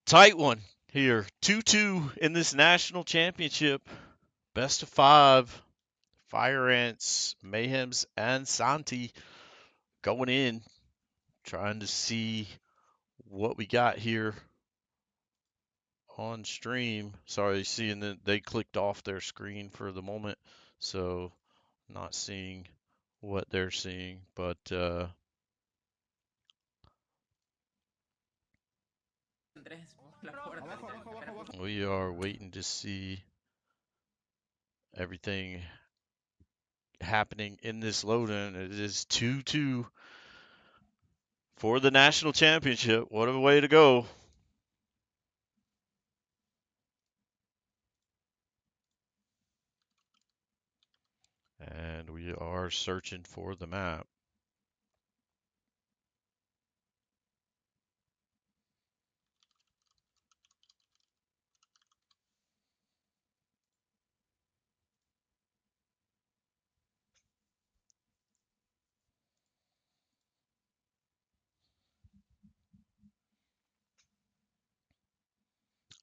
Tight one here. 2-2 in this national championship. Best of 5. Fire Ants, Mayhems, and Santi going in. Trying to see what we got here on stream. Sorry, seeing that they clicked off their screen for the moment. So not seeing what they're seeing. But we are waiting to see everything happening in this load-in. It is 2-2 for the national championship. What a way to go. And we are searching for the map.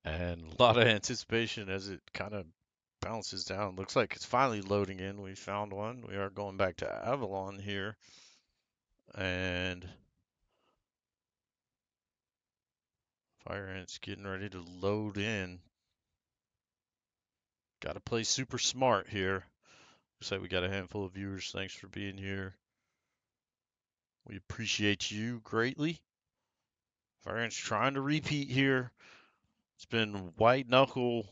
And a lot of anticipation as it kind of bounces down. Looks like it's finally loading in. We found one. We are going back to Avalon here. And Fire Ant's getting ready to load in. Got to play super smart here. Looks like we got a handful of viewers. Thanks for being here. We appreciate you greatly. Fire Ant's trying to repeat here. It's been white knuckle,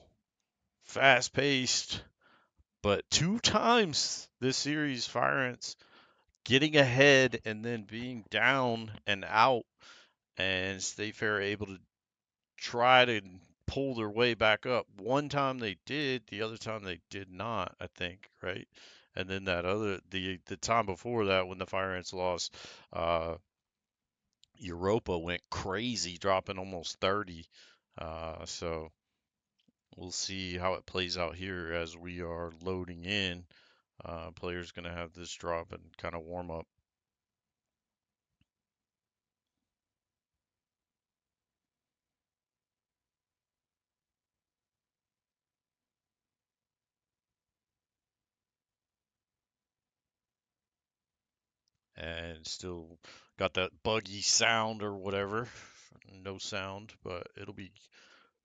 fast paced, but 2 times this series, Fire Ants getting ahead and then being down and out, and State Fair able to try to pull their way back up. One time they did, the other time they did not, I think, right? And then the time before that when the Fire Ants lost, Europa went crazy, dropping almost 30. So we'll see how it plays out here as we are loading in. Players going to have this drop and kind of warm up. And still got that buggy sound or whatever. No sound, but it'll be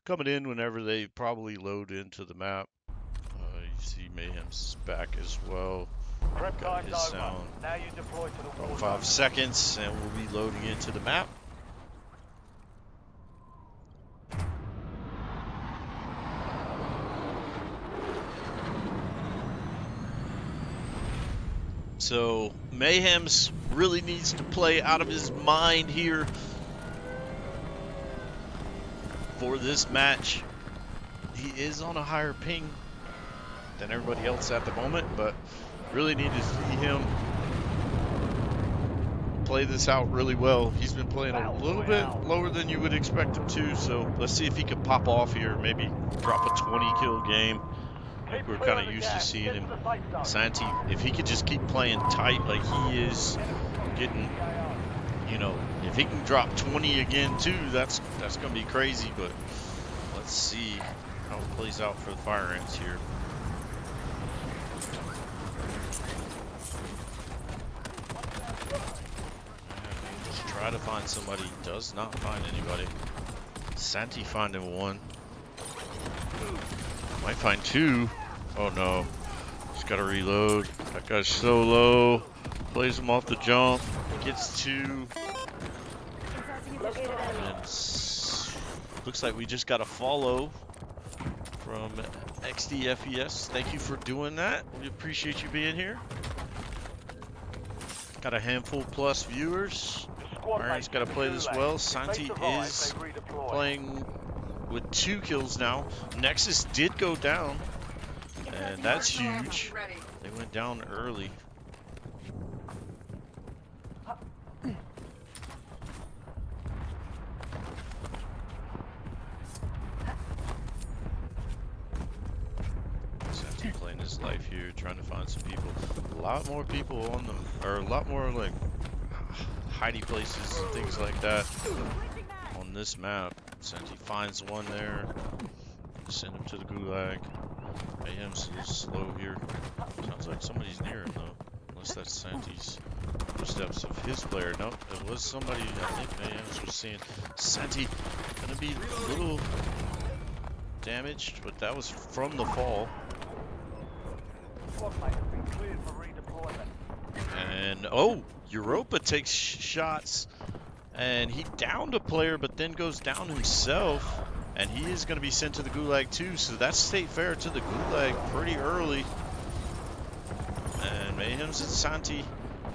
coming in whenever they probably load into the map. You see Mayhem's back as well. Prep Got time's his over. sound. Now you deploy to the war About zone. 5 seconds, and we'll be loading into the map. So Mayhem's really needs to play out of his mind here for this match. He is on a higher ping than everybody else at the moment, but really need to see him play this out really well. He's been playing a little bit lower than you would expect him to, so let's see if he can pop off here, maybe drop a 20 kill game. Like we're kind of used to seeing him. Santi, if he could just keep playing tight like he is, getting, you know, if he can drop 20 again too, that's going to be crazy, but let's see how it plays out for the Fire Ants here. Just try to find somebody, does not find anybody. Santi finding one. Might find 2. Oh no. Just gotta reload. That guy's so low. Plays him off the jump. Gets 2. And looks like we just got a follow from XDFES. Thank you for doing that. We appreciate you being here. Got a handful plus viewers. Iron's got to play this well. Santi is playing with 2 kills now. Nexus did go down, and that's huge. They went down early. Santi playing his life here, trying to find some people. A lot more people on them, or a lot more like hidey places and things like that on this map. Santi finds one there. Send him to the gulag. Mayhem's a little slow here. Sounds like somebody's near him though. Unless that's Santi's footsteps of his player. Nope, it was somebody I think Mayhem's was seeing. Santi gonna be a little damaged, but that was from the fall. Squad mate has been cleared for redeployment. And oh, Europa takes shots and he downed a player but then goes down himself. And he is going to be sent to the gulag too, so that's state fair to the gulag pretty early. And Mayhems and Santi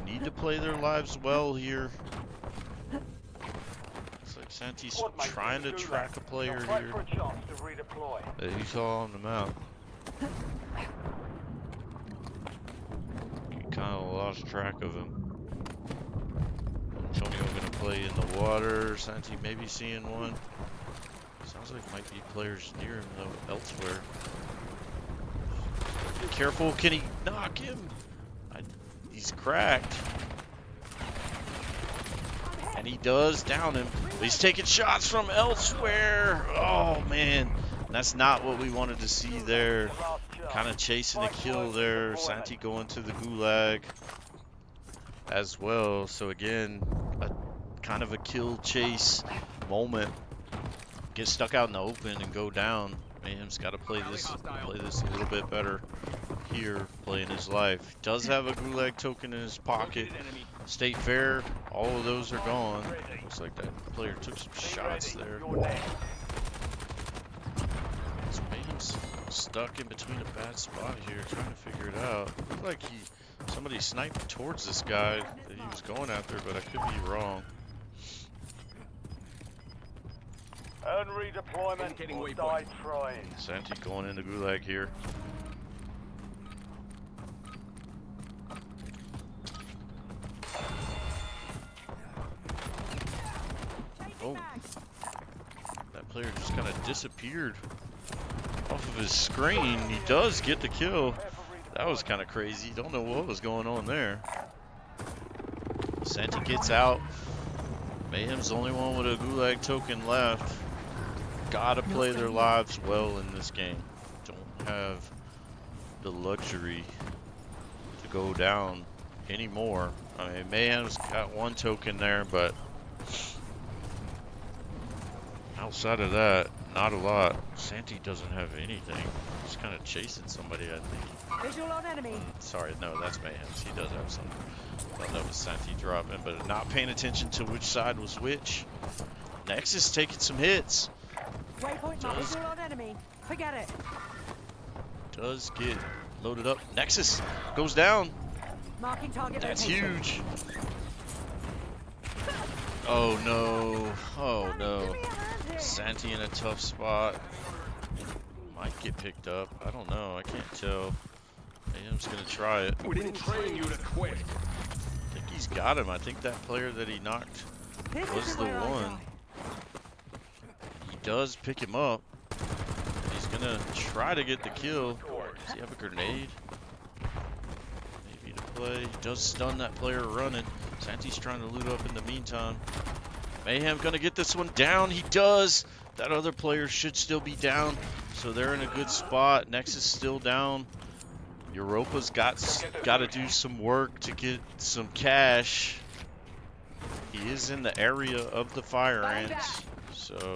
need to play their lives well here. Looks like Santi's Squad mate trying to in the track a gulag. player They'll fight here for a chance to redeploy. that he saw on the map. Kind of lost track of him. Antonio going to play in the water. Santi maybe seeing one. Sounds like might be players near him though, elsewhere. Be careful, can he knock him? He's cracked. And he does down him. He's taking shots from elsewhere. Oh man, that's not what we wanted to see there. Kind of chasing a kill there. Santi going to the gulag as well. So again, a kind of a kill chase moment. Get stuck out in the open and go down. Mayhem's got to play this a little bit better here, playing his life. He does have a gulag token in his pocket. State fair, all of those are gone. Looks like that player took some shots there. So Mayhem's stuck in between a bad spot here, trying to figure it out. Looked like somebody sniped towards this guy that he was going after, but I could be wrong. Earn redeployment Indicating or waypoint. die trying. Santi going into gulag here. Oh, that player just kind of disappeared off of his screen. He does get the kill. That was kind of crazy. Don't know what was going on there. Santi gets out. Mayhem's the only one with a gulag token left. Gotta play their lives well in this game. Don't have the luxury to go down anymore. I mean, Mayhem's got one token there, but outside of that, not a lot. Santi doesn't have anything. He's kind of chasing somebody, I think. Visual on enemy. Sorry, no, that's Mayhem's. He does have something. I thought that was Santi dropping, but not paying attention to which side was which. Nexus taking some hits. Waypoint mark. Visual on enemy. Forget it. Does get loaded up. Nexus goes down. Marking target That's location. huge. Oh no. Oh no. Santi in a tough spot. Might get picked up. I don't know. I can't tell. Mayhem's gonna try it. We didn't train you to quit. I think he's got him. I think that player that he knocked This was is the where I one. die. He does pick him up. He's gonna try to get the kill. Does he have a grenade? Maybe to play. He does stun that player running. Santi's trying to loot up in the meantime. Mayhem gonna get this one down. He does. That other player should still be down. So they're in a good spot. Nexus still down. Europa's got to do some work to get some cash. He is in the area of the fire ants. So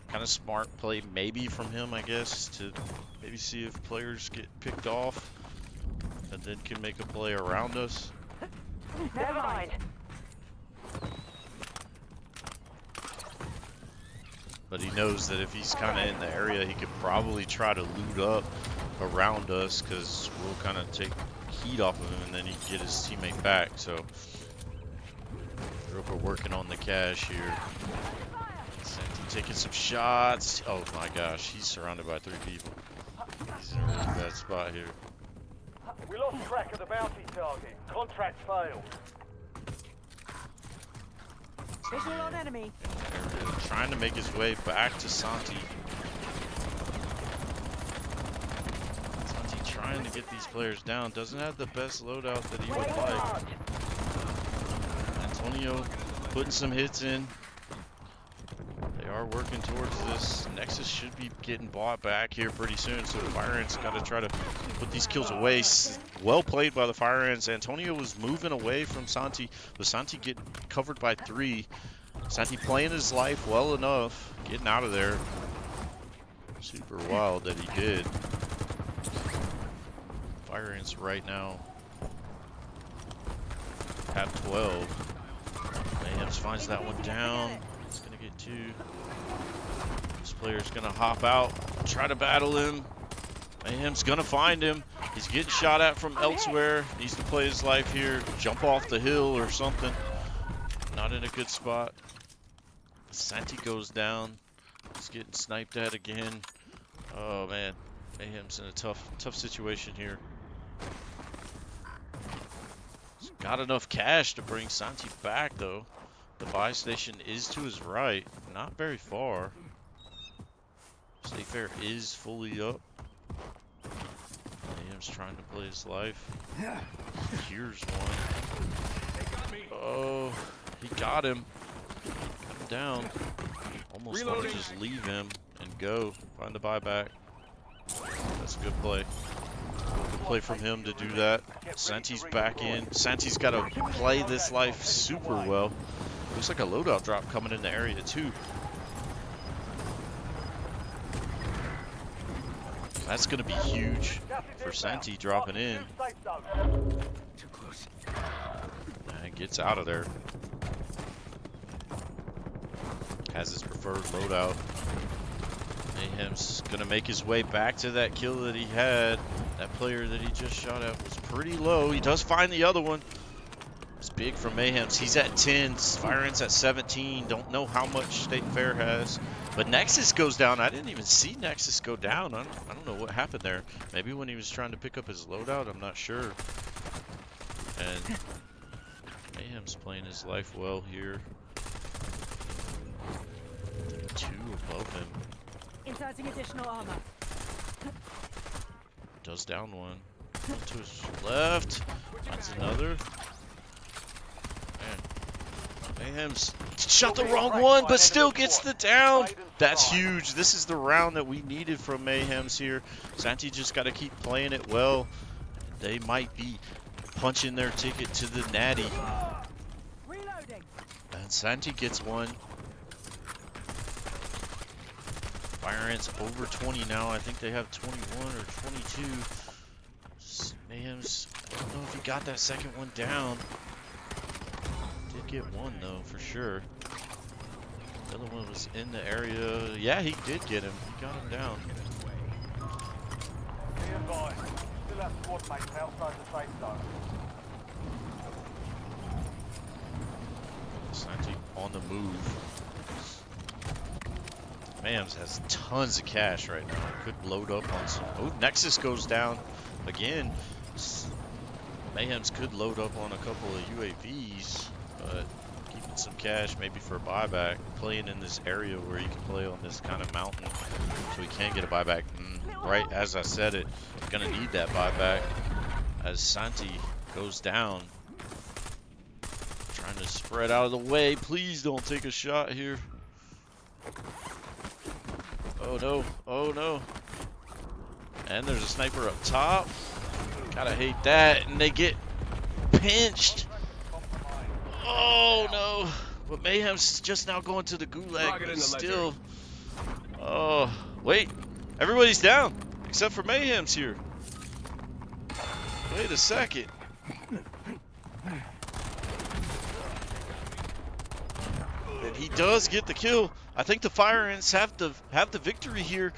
kind of smart play maybe from him, I guess, to maybe see if players get picked off and then can make a play around us. Never mind. But he knows that if he's kind of in the area, he could probably try to loot up around us, because we'll kind of take heat off of him and then he can get his teammate back. So Europa working on the cash here. Santi taking some shots. Oh my gosh, he's surrounded by 3 people. He's in a really bad spot here. We lost track of the bounty target. Contract failed. Visual on enemy. They're trying to make his way back to Santi. Santi trying to get these players down. Doesn't have the best loadout that he would like. Antonio putting some hits in. They are working towards this. Nexus should be getting bought back here pretty soon, so the Fire Ants got to try to put these kills away. Well played by the Fire Ants. Antonio was moving away from Santi, but Santi getting covered by 3. Santi playing his life well enough, getting out of there. Super wild that he did. Fire Ants right now have 12. Mayhems finds that one down. He's gonna get 2. This player's gonna hop out, try to battle him. Mayhem's gonna find him. He's getting shot at from elsewhere. Needs to play his life here. Jump off the hill or something. Not in a good spot. Santi goes down. He's getting sniped at again. Oh man, Mayhem's in a tough situation here. He's got enough cash to bring Santi back though. The buy station is to his right, not very far. State Fair is fully up. Mayhem's trying to play his life. Here's one. Oh, he got him. Got him down. Almost want to just leave him and go find the buyback. That's a good play. Good play from him to do that. Santi's back in. Santi's got to play this life super well. Looks like a loadout drop coming in the area too. That's going to be huge for Santi dropping in. Too close. And gets out of there. Has his preferred loadout. Mayhem's going to make his way back to that kill that he had. That player that he just shot at was pretty low. He does find the other one. It's big for Mayhem's. He's at 10. Fire Ants at 17. Don't know how much State Fair has. But Nexus goes down. I didn't even see Nexus go down. I don't know what happened there. Maybe when he was trying to pick up his loadout. I'm not sure. And Mayhem's playing his life well here. 2 above him. Inserting additional armor. Does down one. One to his left. That's another. Man. Mayhem's shot the wrong one, but still gets the down. That's huge. This is the round that we needed from Mayhem's here. Santi just got to keep playing it well. They might be punching their ticket to the natty. Reloading. And Santi gets one. Fire Ants over 20 now. I think they have 21 or 22. Mayhem's, I don't know if he got that second one down. Did get one though, for sure. The other one was in the area. Yeah, he did get him. He got him down. Be advised. Still have squad mates outside the safe zone. Santi on the move. Mayhem's has tons of cash right now. Could load up on some. Oh, Nexus goes down again. Mayhem's could load up on a couple of UAVs, but keeping some cash maybe for a buyback. Playing in this area where you can play on this kind of mountain, so he can get a buyback. Right as I said it, gonna need that buyback as Santi goes down. Trying to spread out of the way. Please don't take a shot here. Oh no, oh no. And there's a sniper up top. Gotta hate that. And they get pinched. Oh no. But Mayhem's just now going to the gulag, but still. Oh, wait. Everybody's down except for Mayhem's here. Wait a second. And he does get the kill. I think the Fire Ants have the victory here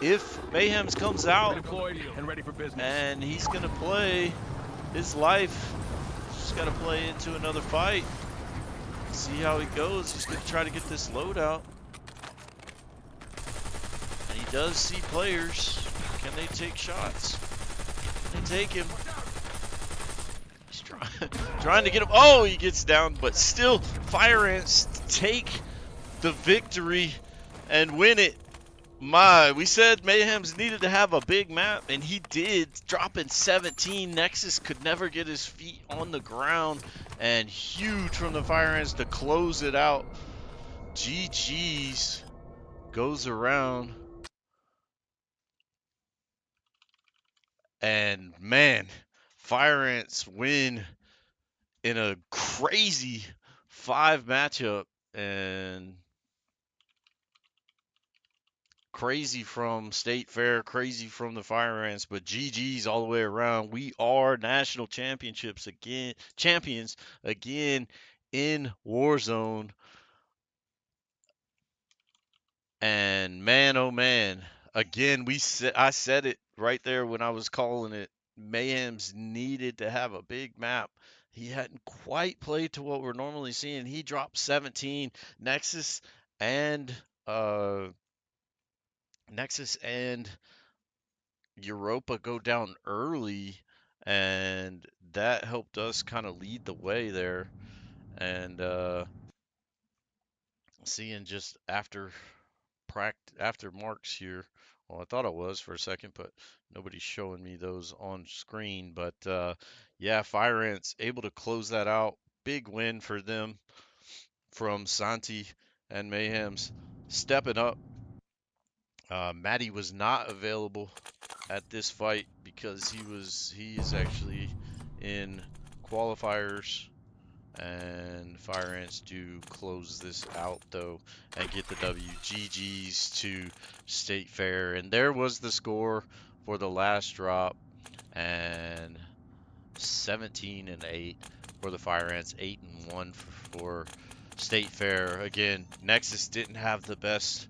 if Mayhem's comes out and ready for business. and he's gonna play his life. Just gotta play into another fight. See how he goes. He's gonna try to get this loadout. And he does see players. Can they take shots? Can they take him? He's trying to get him. Oh, he gets down, but still Fire Ants take the victory and win it We said Mayhems needed to have a big map, and he did, dropping 17. Nexus could never get his feet on the ground, and huge from the Fire Ants to close it out. GG's goes around, and man, Fire Ants win in a crazy 5 matchup, and crazy from State Fair, crazy from the Fire Ants, but GG's all the way around. We are national champions again in Warzone. And man, oh man, again, I said it right there when I was calling it. Mayhems needed to have a big map. He hadn't quite played to what we're normally seeing. He dropped 17. And uh Nexus and Europa go down early, and that helped us kind of lead the way there. And seeing just after marks here, well, I thought it was for a second, but nobody's showing me those on screen. But yeah, Fire Ants able to close that out. Big win for them from Santi and Mayhems stepping up. Matty was not available at this fight because he is actually in qualifiers, and Fire Ants do close this out though and get the W. GG's to State Fair, and there was the score for the last drop, and 17-8 for the Fire Ants, 8-1 for State Fair. Again, Nexus didn't have the best.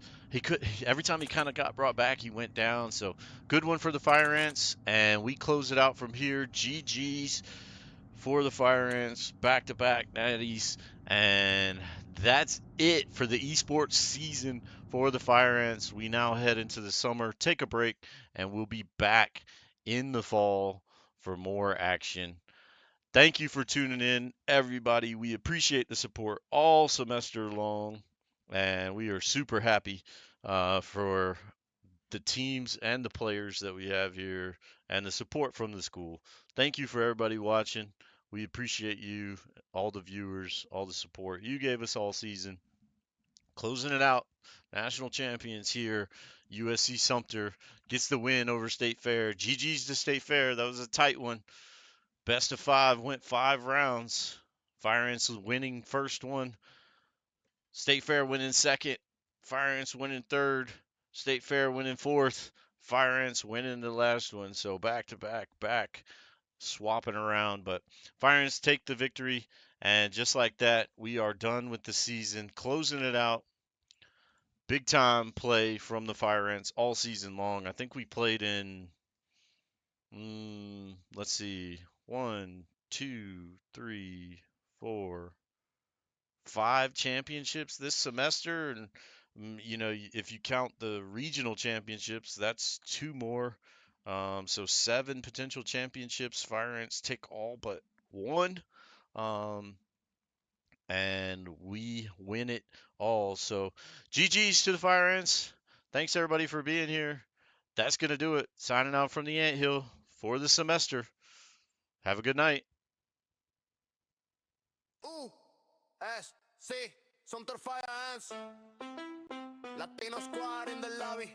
Every time he kind of got brought back, he went down. So good one for the Fire Ants, and we close it out from here. GG's for the Fire Ants, back-to-back natties, and that's it for the esports season for the Fire Ants. We now head into the summer, take a break, and we'll be back in the fall for more action. Thank you for tuning in, everybody. We appreciate the support all semester long, and we are super happy for the teams and the players that we have here and the support from the school. Thank you for everybody watching. We appreciate you, all the viewers, all the support you gave us all season. Closing it out, national champions here. USC Sumter gets the win over State Fair. GG's to State Fair. That was a tight one. Best of 5, went 5 rounds. Fire Ants was winning first one. State Fair winning second. Fire Ants winning third. State Fair winning fourth. Fire Ants winning the last one. So back to back, swapping around. But Fire Ants take the victory. And just like that, we are done with the season. Closing it out. Big time play from the Fire Ants all season long. I think we played in, let's see, 1, 2, 3, 4, 5 championships this semester, and if you count the regional championships, that's 2 more. So 7 potential championships. Fire Ants take all but 1, and we win it all. So GG's to the Fire Ants. Thanks everybody for being here. That's gonna do it. Signing out from the Anthill for the semester. Have a good night. USC, Sumter Fire Ants, Latino Squad in the lobby,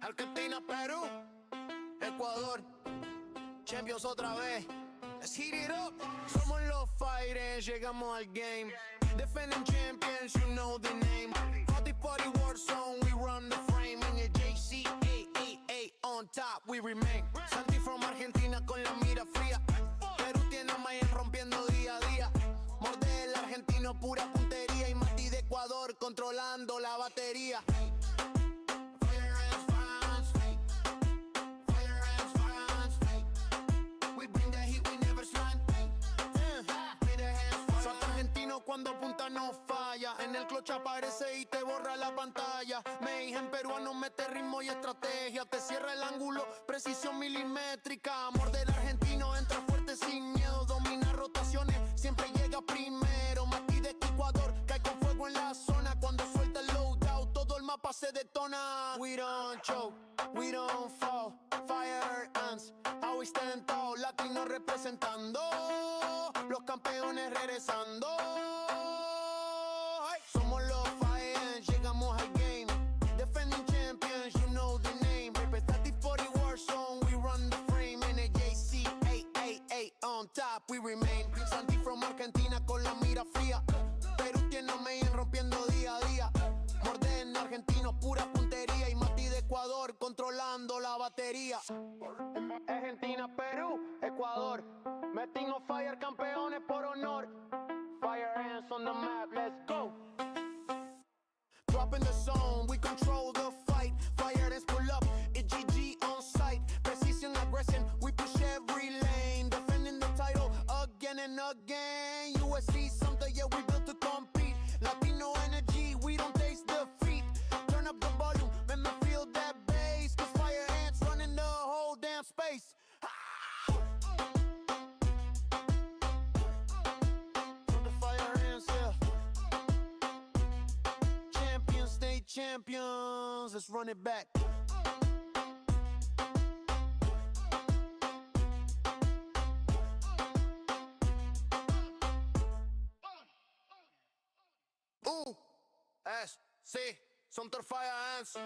Argentina, Perú, Ecuador, champions otra vez. Let's heat it up. Somos los Fire Ants, llegamos al game. Defending champions, you know the name. 40-40 Warzone, we run the frame. NJCAAE on top, we remain. Santi from Argentina con la mira fría. Perú tiene a Mayen rompiendo día a día. Morde el argentino, pura puntería. Y Mati de Ecuador controlando la batería. Cuando punta no falla, en el cloche aparece y te borra la pantalla. Mayhem peruano mete ritmo y estrategia, te cierra el ángulo, precisión milimétrica. Amor del argentino entra fuerte sin miedo, domina rotaciones, siempre llega primero. Mati de Ecuador cae con fuego en la zona, cuando suelta el loadout todo el mapa se detona. We don't choke, we don't fall. Fire ants, always stand tall. Latinos representando, los campeones regresando. Hey. Somos los fire ants, llegamos al game. Defending champions, you know the name. Representative for the war zone, we run the frame. NJCAAE on top, we remain. Santi from Argentina con la mira fría. Perú tiene a Mayen rompiendo día a día. Morden argentinos, pura puntería. Y Mati de Ecuador controlando la batería. Argentina, Perú, Ecuador. Meeting on fire, campeones por honor. Fire ants on the map, let's go. Drop in the zone, we control the fight. Fire ants pull up, it's GG on sight. Precision, aggression, we push every lane. Defending the title again and again. USC, Sumter, yeah, we built to compete. Latino energy, we don't taste defeat. Turn up the volume, make me feel that bass. Cause fire ants running the whole damn space. The fire ants, yeah. Champions, stay champions. Let's run it back. USC, Sumter Fire Ants.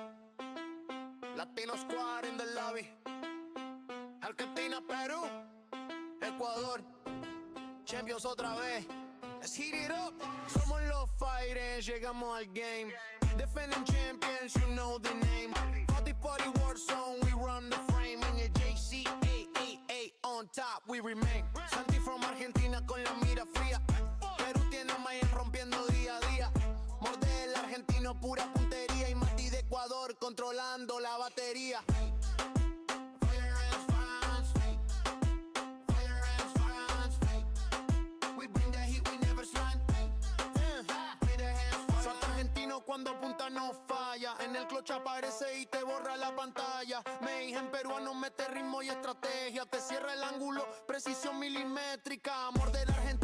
Latino Squad in the lobby. Argentina, Perú, Ecuador. Champions otra vez. Let's heat it up. Somos los fighters, llegamos al game. Defending champions, you know the name. Party war zone, we run the frame. In the NJCAAE on top, we remain. Santi from Argentina con la mira fría. Perú tiene a Mayen rompiendo día a día. Mordel argentino, pura puntería. Y Mati de Ecuador controlando la batería. Fire ants, fire ants. Fire ants, fire ants. We bring the heat, we never slide. Soy argentino cuando apunta no falla. En el clutch aparece y te borra la pantalla. Mayhem peruano mete ritmo y estrategia. Te cierra el ángulo, precisión milimétrica. Morder argentino.